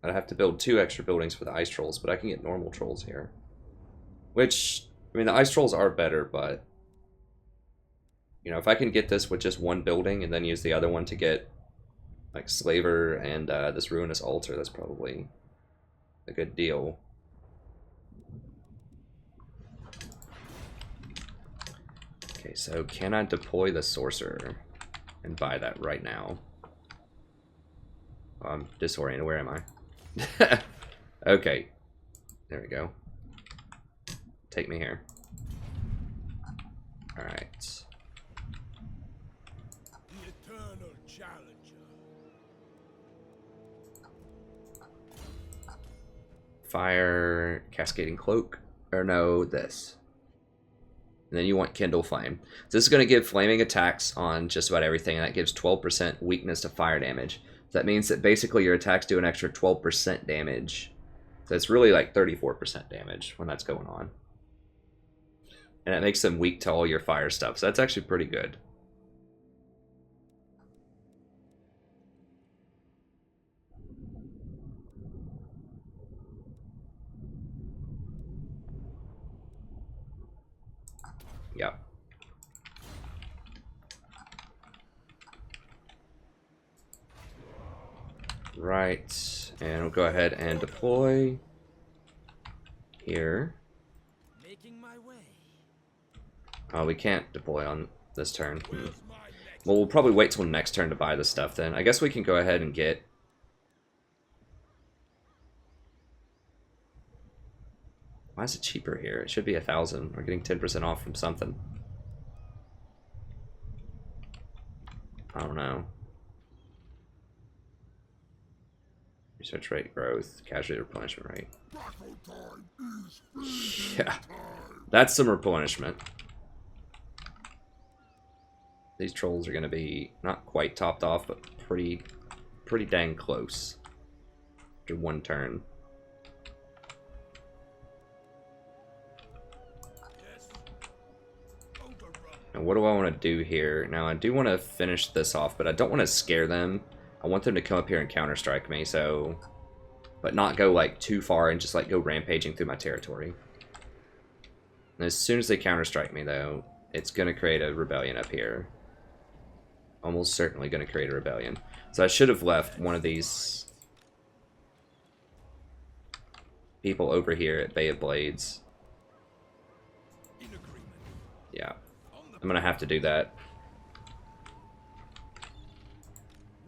have to build 2 extra buildings for the ice trolls, but I can get normal trolls here. Which, I mean, the ice trolls are better, but you know, if I can get this with just 1 building and then use the other one to get like Slaver and this Ruinous Altar, that's probably a good deal. Okay, so can I deploy the Sorcerer and buy that right now? Oh, I'm disoriented. Where am I? Okay, there we go. Take me here. All right. The eternal challenger. Fire, Cascading Cloak, or no, this. And then you want Kindle Flame. So this is going to give flaming attacks on just about everything, and that gives 12% weakness to fire damage. So that means that basically your attacks do an extra 12% damage. So it's really like 34% damage when that's going on. And it makes them weak to all your fire stuff. So that's actually pretty good. Yep. Right, and we'll go ahead and deploy here. Making my way. Oh, we can't deploy on this turn. Where's my next? Well, we'll probably wait till next turn to buy the stuff then. I guess we can go ahead and get... Why is it cheaper here? It should be 1,000. We're getting 10% off from something. I don't know. Research rate growth, casualty replenishment rate. Yeah, that's some replenishment. These trolls are going to be not quite topped off, but pretty dang close after 1 turn. Yes. Overrun. And what do I want to do here? Now, I do want to finish this off, but I don't want to scare them. I want them to come up here and counter-strike me, so... But not go, like, too far and just, like, go rampaging through my territory. And as soon as they counter-strike me, though, it's going to create a rebellion up here. Almost certainly going to create a rebellion. So I should have left one of these people over here at Bay of Blades. In agreement. Yeah, On the I'm going to have to do that.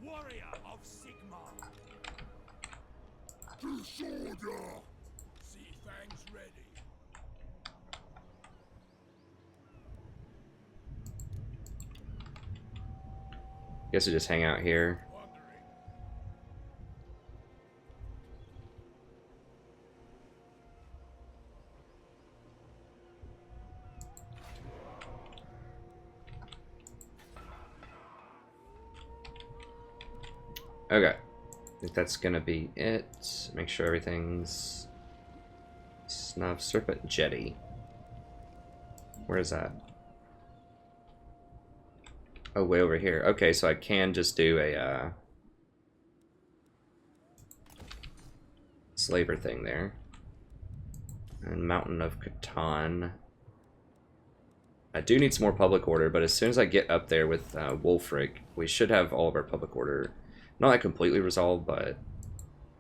warrior of Sigmar. Sea fangs ready. Guess we just hang out here. Wandering. Okay. I think that's gonna be it. Make sure everything's... Snub Serpent Jetty. Where is that? Oh, way over here. Okay, so I can just do a slaver thing there. And Mountain of Catan. I do need some more public order, but as soon as I get up there with Wulfric, we should have all of our public order, not like completely resolved, but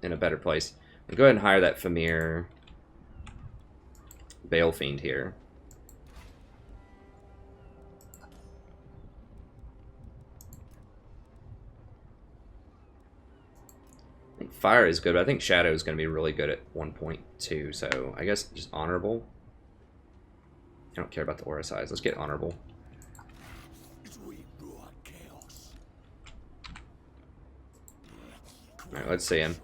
in a better place. I'll go ahead and hire that Famir Balefiend here. fire is good, but I think shadow is going to be really good at 1.2, so I guess just honorable. I don't care about the aura size. Let's get honorable. Alright, let's see him.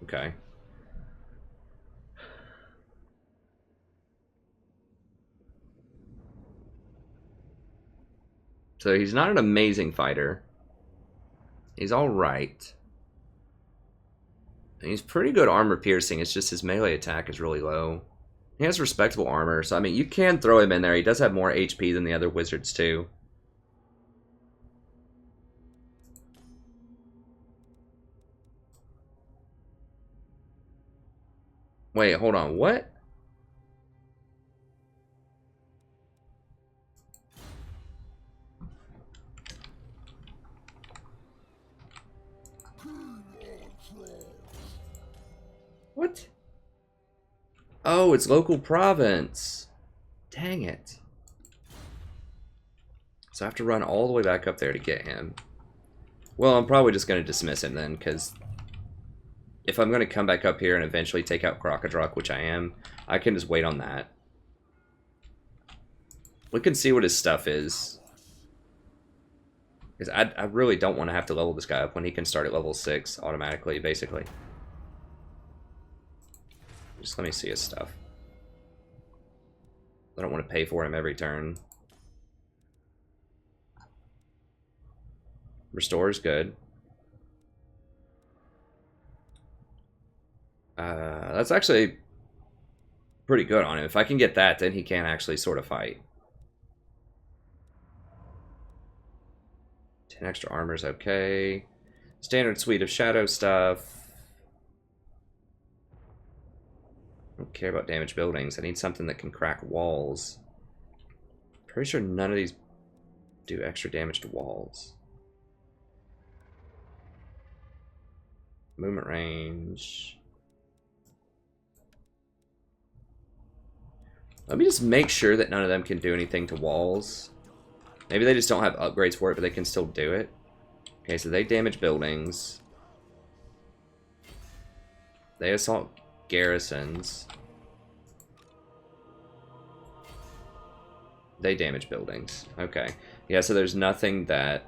Okay. So he's not an amazing fighter. He's alright. And he's pretty good armor piercing. It's just his melee attack is really low. He has respectable armor, so I mean, you can throw him in there. He does have more HP than the other wizards too. Wait, hold on. What? What? Oh, it's local province. Dang it. So I have to run all the way back up there to get him. Well, I'm probably just going to dismiss him then, because if I'm going to come back up here and eventually take out Crocodrock, which I am, I can just wait on that. We can see what his stuff is. Because I really don't want to have to level this guy up when he can start at level 6 automatically, basically. Just let me see his stuff. I don't want to pay for him every turn. Restore is good. That's actually pretty good on him. If I can get that, then he can actually sort of fight. 10 extra armor is okay. Standard suite of shadow stuff. I don't care about damaged buildings. I need something that can crack walls. Pretty sure none of these do extra damage to walls. Movement range. Let me just make sure that none of them can do anything to walls. Maybe they just don't have upgrades for it, but they can still do it. Okay, so they damage buildings. They assault garrisons. They damage buildings. Okay. Yeah, so there's nothing that...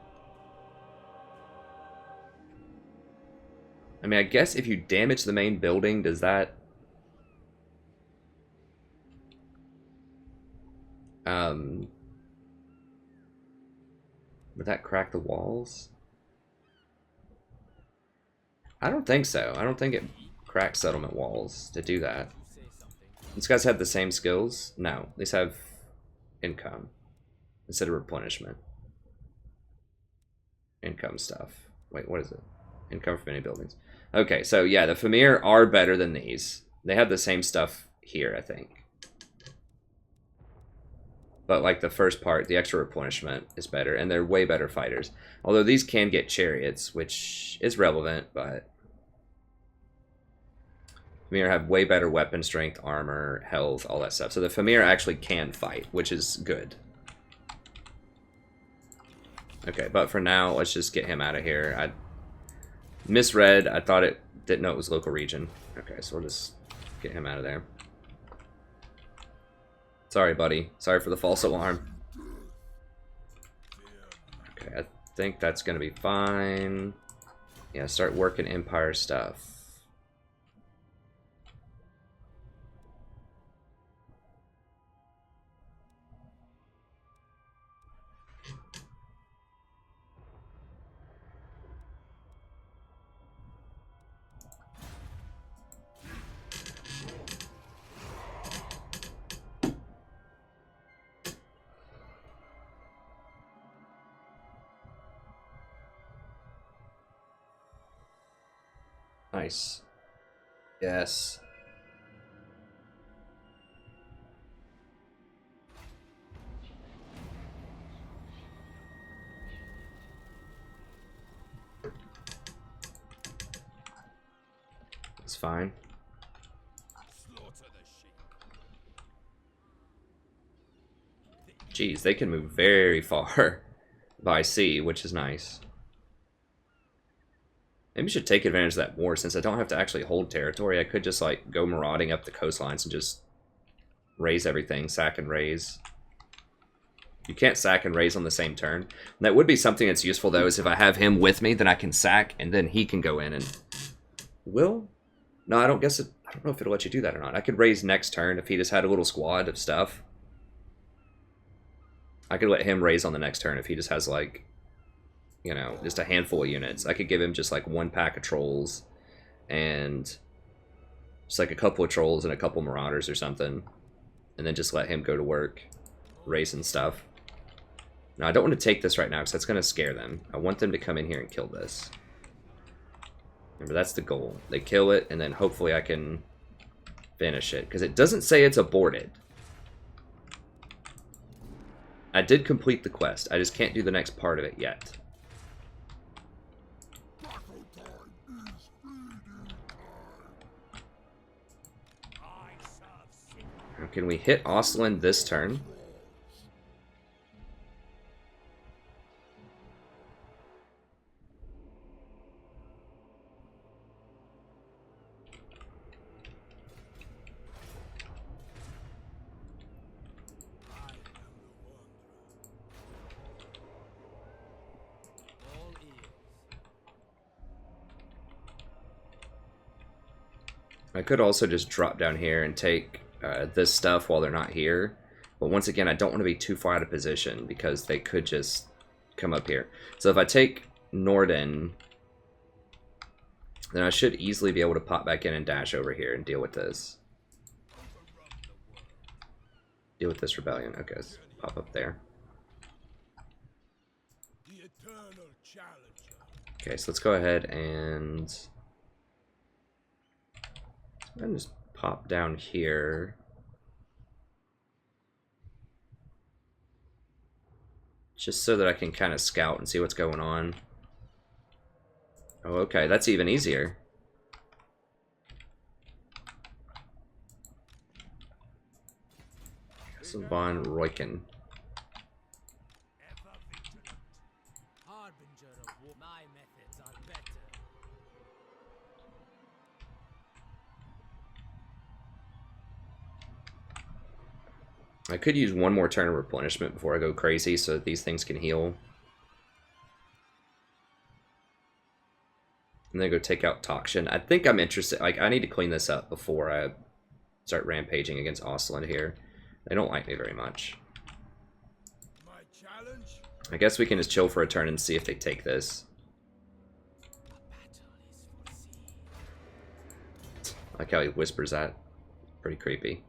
I mean, I guess if you damage the main building, does that... would that crack the walls? I don't think so. I don't think it cracks settlement walls to do that. These guys have the same skills? No. These have income instead of replenishment. Income stuff. Wait, what is it? Income from any buildings. Okay, so yeah, the Famir are better than these. They have the same stuff here, I think. But like the first part, the extra replenishment is better, and they're way better fighters. Although these can get chariots, which is relevant, but Famir have way better weapon strength, armor, health, all that stuff. So the Famir actually can fight, which is good. Okay, but for now, let's just get him out of here. I misread. I thought it didn't know it was local region. Okay, so we'll just get him out of there. Sorry, buddy. Sorry for the false alarm. Okay, I think that's going to be fine. Yeah, start working Empire stuff. Nice. Yes. It's fine. Jeez, they can move very far. by sea, which is nice. Maybe we should take advantage of that war since I don't have to actually hold territory. I could just like go marauding up the coastlines and just raise everything, sack and raise. You can't sack and raise on the same turn. And that would be something that's useful though, is if I have him with me, then I can sack and then he can go in and will. No, I don't guess it. I don't know if it'll let you do that or not. I could raise next turn if he just had a little squad of stuff. I could let him raise on the next turn if he just has like, you know, just a handful of units. I could give him just like one pack of trolls and just like a couple of trolls and a couple marauders or something. And then just let him go to work raising stuff. Now, I don't want to take this right now because that's going to scare them. I want them to come in here and kill this. Remember, that's the goal. They kill it, and then hopefully I can finish it. Because it doesn't say it's aborted. I did complete the quest. I just can't do the next part of it yet. Now, can we hit Ostlin this turn? I could also just drop down here and take this stuff while they're not here. But once again, I don't want to be too far out of position because they could just come up here. So if I take Norden, then I should easily be able to pop back in and dash over here and deal with this. Deal with this rebellion. Okay, let's pop up there. The eternal challenger. Okay, so let's go ahead and just pop down here. Just so that I can kind of scout and see what's going on. Oh, okay, that's even easier. Some von Royken. Ever vigilant. Harbinger of war. My methods are better. I could use one more turn of replenishment before I go crazy so that these things can heal. And then go take out Toxin. I think I'm interested. Like, I need to clean this up before I start rampaging against Ostlin here. They don't like me very much. My challenge? I guess we can just chill for a turn and see if they take this. I like how he whispers that. Pretty creepy.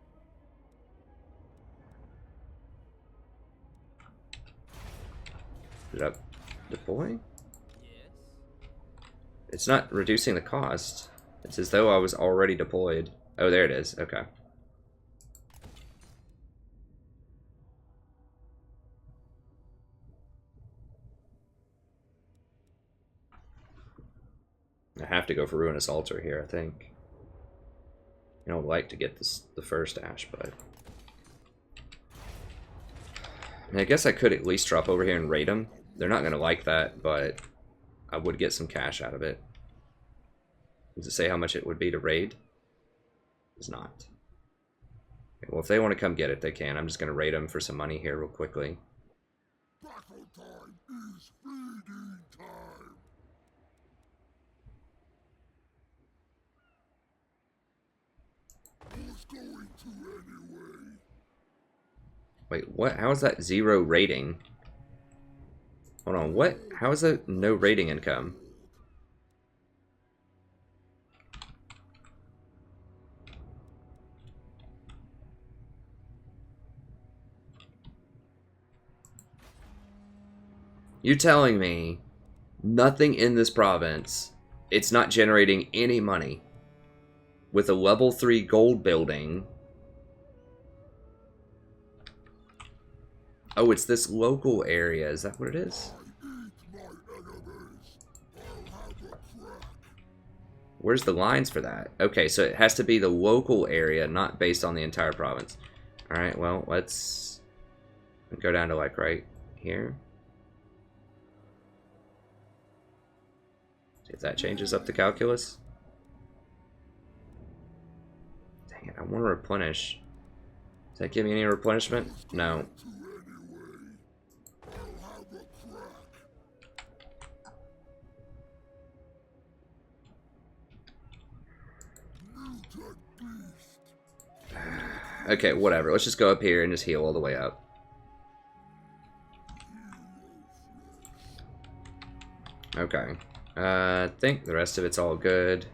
Did I deploy? It's not reducing the cost. It's as though I was already deployed. Oh, there it is. Okay. I have to go for Ruinous Altar here, I think. I don't like to get this the first Ash, but I mean, I guess I could at least drop over here and raid them. They're not going to like that, but I would get some cash out of it. Does it say how much it would be to raid? It's not. Okay, well, if they want to come get it, they can. I'm just going to raid them for some money here real quickly. Battle time is feeding time. Who's going to anyway? Wait, what? How is that 0 rating? Hold on, what? How is that no rating income? You're telling me nothing in this province, it's not generating any money with a level 3 gold building. Oh, it's this local area. Is that what it is? Where's the lines for that? Okay, so it has to be the local area, not based on the entire province. Alright, well, let's go down to like right here. If that changes up the calculus. Dang it, I want to replenish. Does that give me any replenishment? No. Okay, whatever. Let's just go up here and just heal all the way up. Okay. I think the rest of it's all good.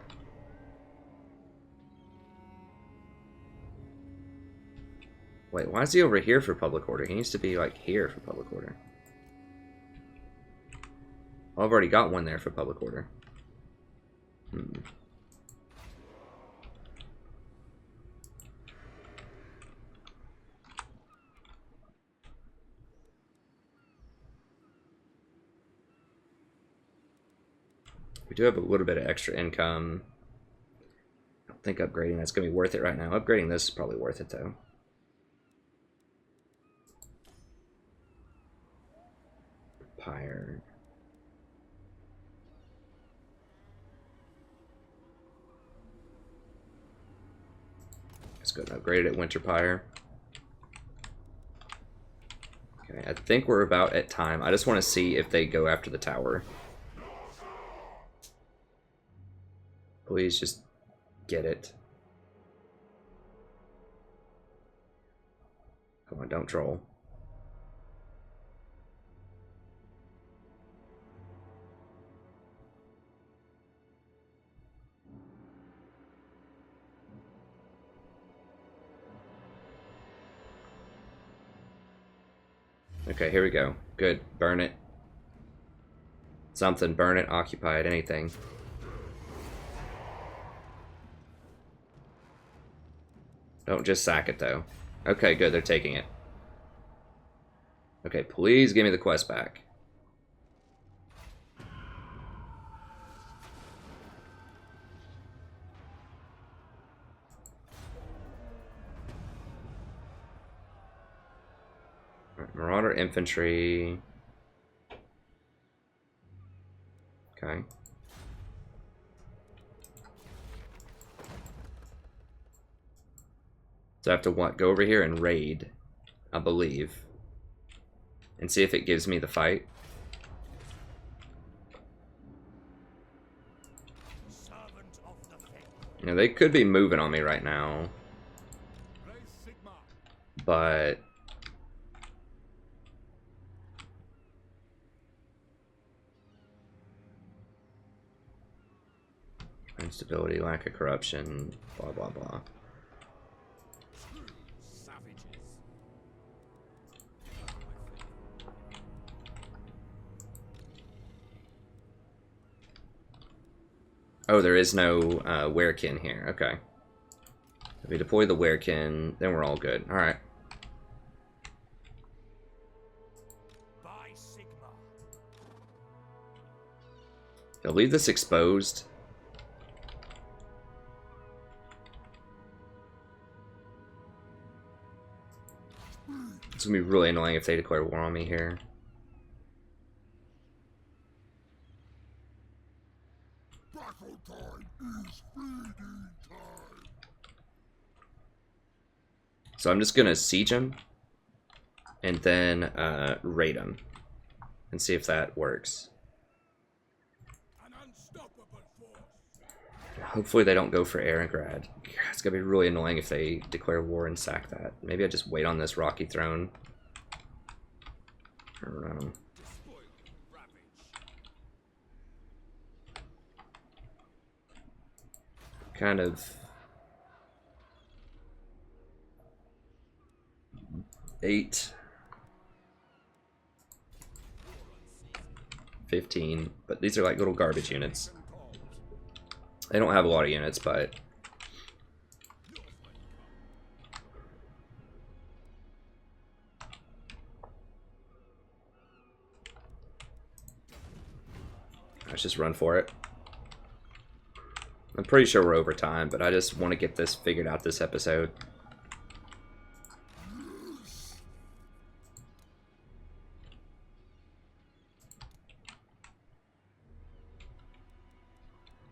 Wait, why is he over here for public order? He needs to be, like, here for public order. Well, I've already got one there for public order. We do have a little bit of extra income. I don't think upgrading that's going to be worth it right now. Upgrading this is probably worth it, though. Pyre. Let's go and upgrade it at Winter Pyre. Okay, I think we're about at time. I just want to see if they go after the tower. Please just get it. Come on, don't troll. Okay, here we go. Good. Burn it. Something. Burn it. Occupy it. Anything. Don't just sack it, though. Okay, good. They're taking it. Okay, please give me the quest back. Right, Marauder Infantry. Okay. So I have to what? Go over here and raid, I believe. And see if it gives me the fight. You know, they could be moving on me right now. But instability, lack of corruption, blah blah blah. Oh, there is no werekin here. Okay. If we deploy the werekin, then we're all good. All right. They'll leave this exposed. It's gonna be really annoying if they declare war on me here. So I'm just gonna siege him and then raid him and see if that works. Hopefully they don't go for Erengrad. It's gonna be really annoying if they declare war and sack that. Maybe I just wait on this rocky throne. I don't know. Kind of 8, 15, but these are like little garbage units. They don't have a lot of units, but let's just run for it. I'm pretty sure we're over time, but I just want to get this figured out this episode.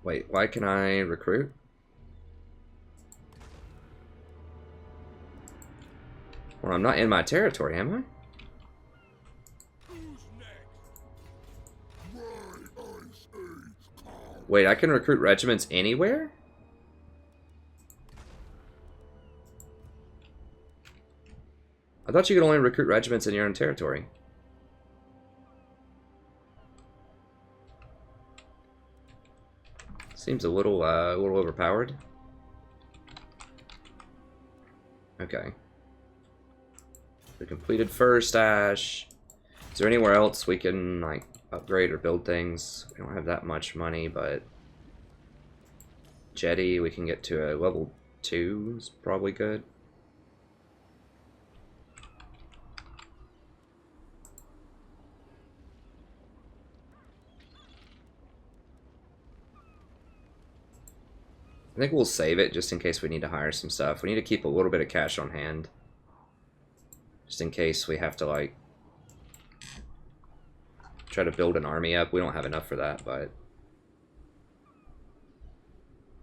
Wait, why can I recruit? Well, I'm not in my territory, am I? Who's next? My ice age come. Wait, I can recruit regiments anywhere? I thought you could only recruit regiments in your own territory. Seems a little overpowered. Okay. We completed first Ash. Is there anywhere else we can like upgrade or build things? We don't have that much money, but Jetty we can get to a level 2 is probably good. I think we'll save it just in case we need to hire some stuff. We need to keep a little bit of cash on hand. Just in case we have to, like, try to build an army up. We don't have enough for that, but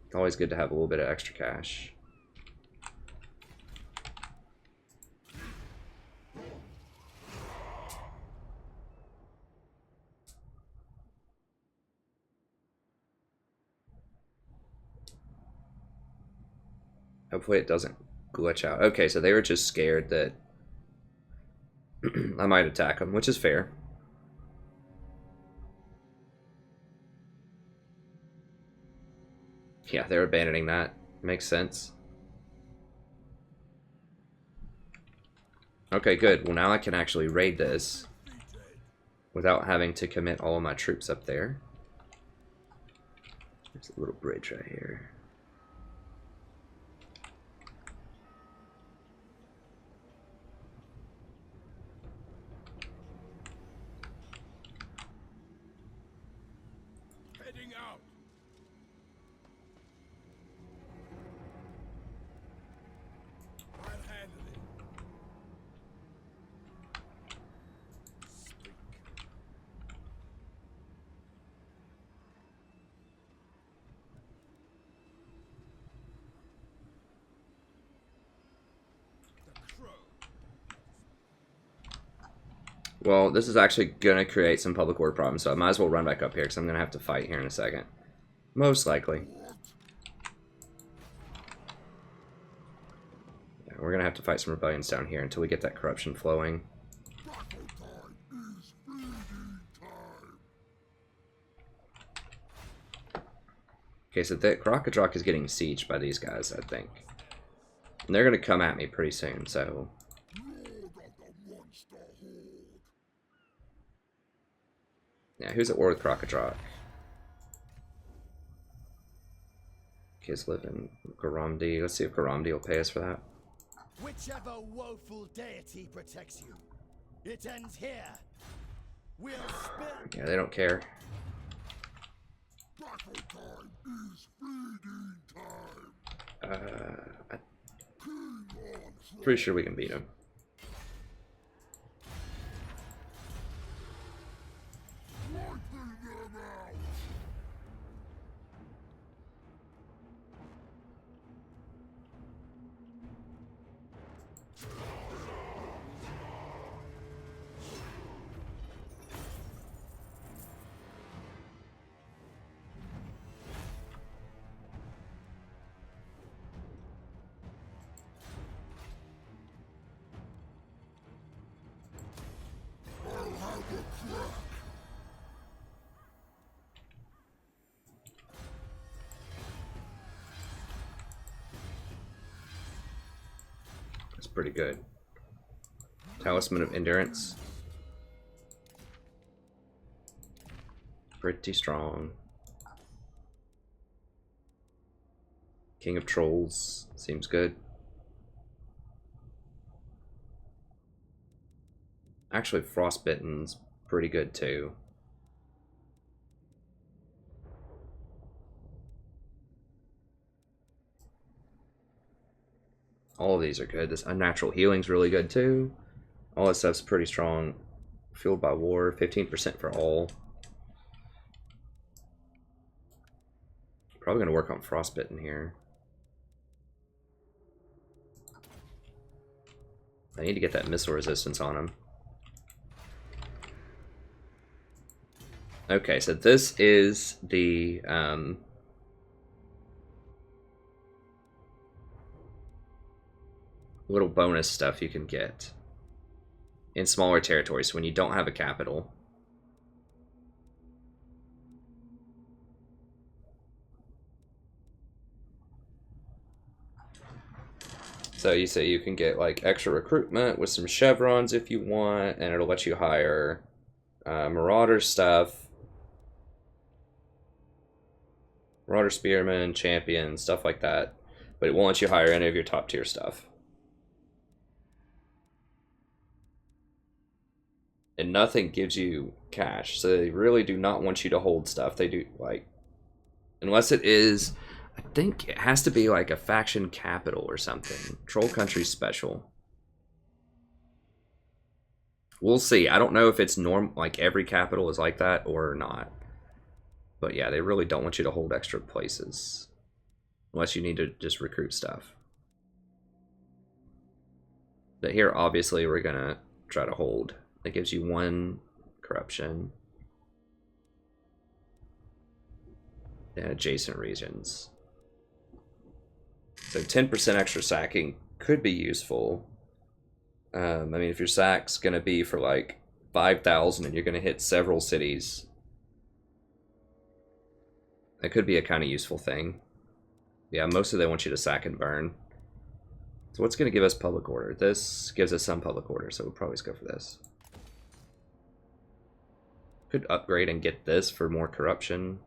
it's always good to have a little bit of extra cash. Hopefully it doesn't glitch out. Okay, so they were just scared that I might attack them, which is fair. Yeah, they're abandoning that. Makes sense. Okay, good. Well, now I can actually raid this without having to commit all of my troops up there. There's a little bridge right here. Heading out. I'll handle it. Speak. The crow. Well, this is actually going to create some public order problems, so I might as well run back up here because I'm going to have to fight here in a second. Most likely. Yeah, we're going to have to fight some rebellions down here until we get that corruption flowing. Battle time is feeding time. Okay, so that Crocodrock is getting sieged by these guys, I think. And they're going to come at me pretty soon, so... Lord of the monster horde. Yeah, who's at war with Crocodrock? Kids live in Garamdi. Let's see if Garamdi will pay us for that. Whichever woeful deity protects you, it ends here. We'll spill. Yeah, they don't care. Battle time is feeding time. I'm King on throne. pretty sure we can beat him. Wiping them out. I'll have a crack. That's pretty good. Talisman of Endurance. Pretty strong. King of Trolls. Seems good. Actually, Frostbitten's pretty good too. All of these are good. This Unnatural Healing's really good too. All this stuff's pretty strong. Fueled by War, 15% for all. Probably going to work on Frostbitten here. I need to get that missile resistance on him. Okay, so this is the little bonus stuff you can get in smaller territories when you don't have a capital. So you say you can get like extra recruitment with some chevrons if you want, and it'll let you hire marauder stuff, marauder spearmen, champion, stuff like that, but it won't let you hire any of your top tier stuff. And nothing gives you cash, so they really do not want you to hold stuff. They do, like, unless it is, I think it has to be like a faction capital or something. Troll Country special. We'll see. I don't know if it's like every capital is like that or not. But yeah, they really don't want you to hold extra places. Unless you need to just recruit stuff. But here, obviously, we're going to try to hold. That gives you 1 corruption. And adjacent regions. So 10% extra sacking could be useful. I mean, if your sack's going to be for like 5,000 and you're going to hit several cities, that could be a kind of useful thing. Yeah, mostly they want you to sack and burn. So what's going to give us public order? This gives us some public order, so we'll probably just go for this. Could upgrade and get this for more corruption.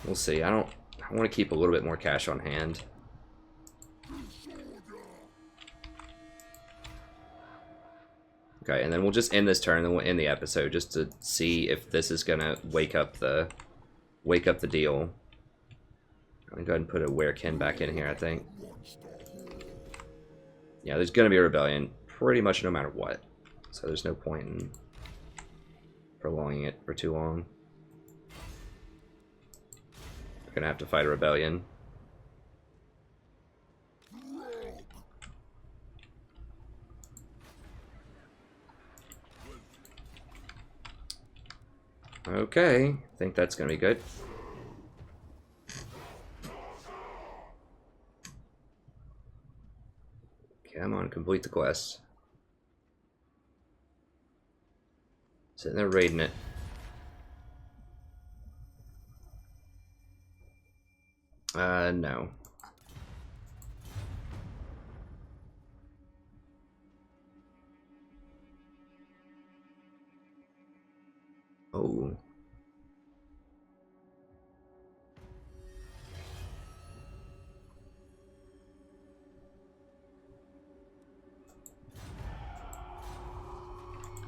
We'll see. I want to keep a little bit more cash on hand. Okay, and then we'll just end this turn, and then we'll end the episode just to see if this is gonna wake up the deal. I'm gonna go ahead and put a werekin back in here, I think. Yeah, there's gonna be a rebellion pretty much no matter what. So there's no point in prolonging it for too long. We're gonna have to fight a rebellion. Okay, I think that's gonna be good. Come on, complete the quest. Sitting there raiding it. No. Oh.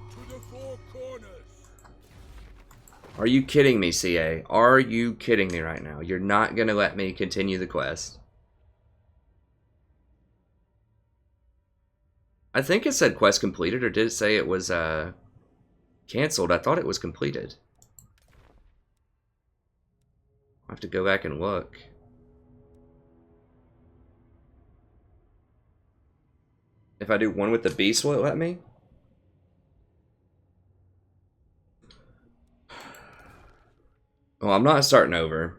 To the 4 corners. Are you kidding me, CA? Are you kidding me right now? You're not gonna let me continue the quest. I think it said quest completed, or did it say it was canceled? I thought it was completed. I'll have to go back and look. If I do one with the beast, will it let me? Well, I'm not starting over.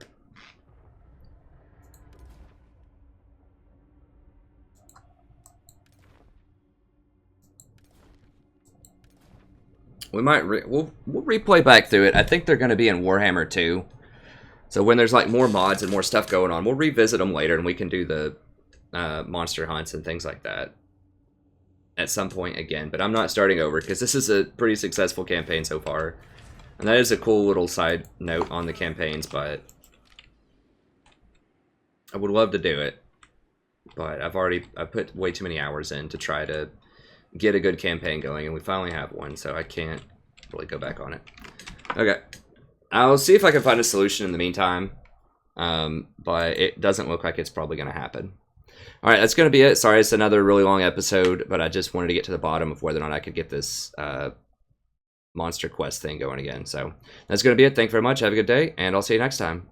We might we'll replay back through it. I think they're going to be in Warhammer 2. So when there's like more mods and more stuff going on, we'll revisit them later and we can do the monster hunts and things like that at some point again. But I'm not starting over because this is a pretty successful campaign so far. And that is a cool little side note on the campaigns, but I would love to do it. But I put way too many hours in to try to get a good campaign going, and we finally have one, so I can't really go back on it. Okay. I'll see if I can find a solution in the meantime, but it doesn't look like it's probably going to happen. All right, that's going to be it. Sorry, it's another really long episode, but I just wanted to get to the bottom of whether or not I could get this monster quest thing going again. So that's going to be it. Thank you very much. Have a good day, and I'll see you next time.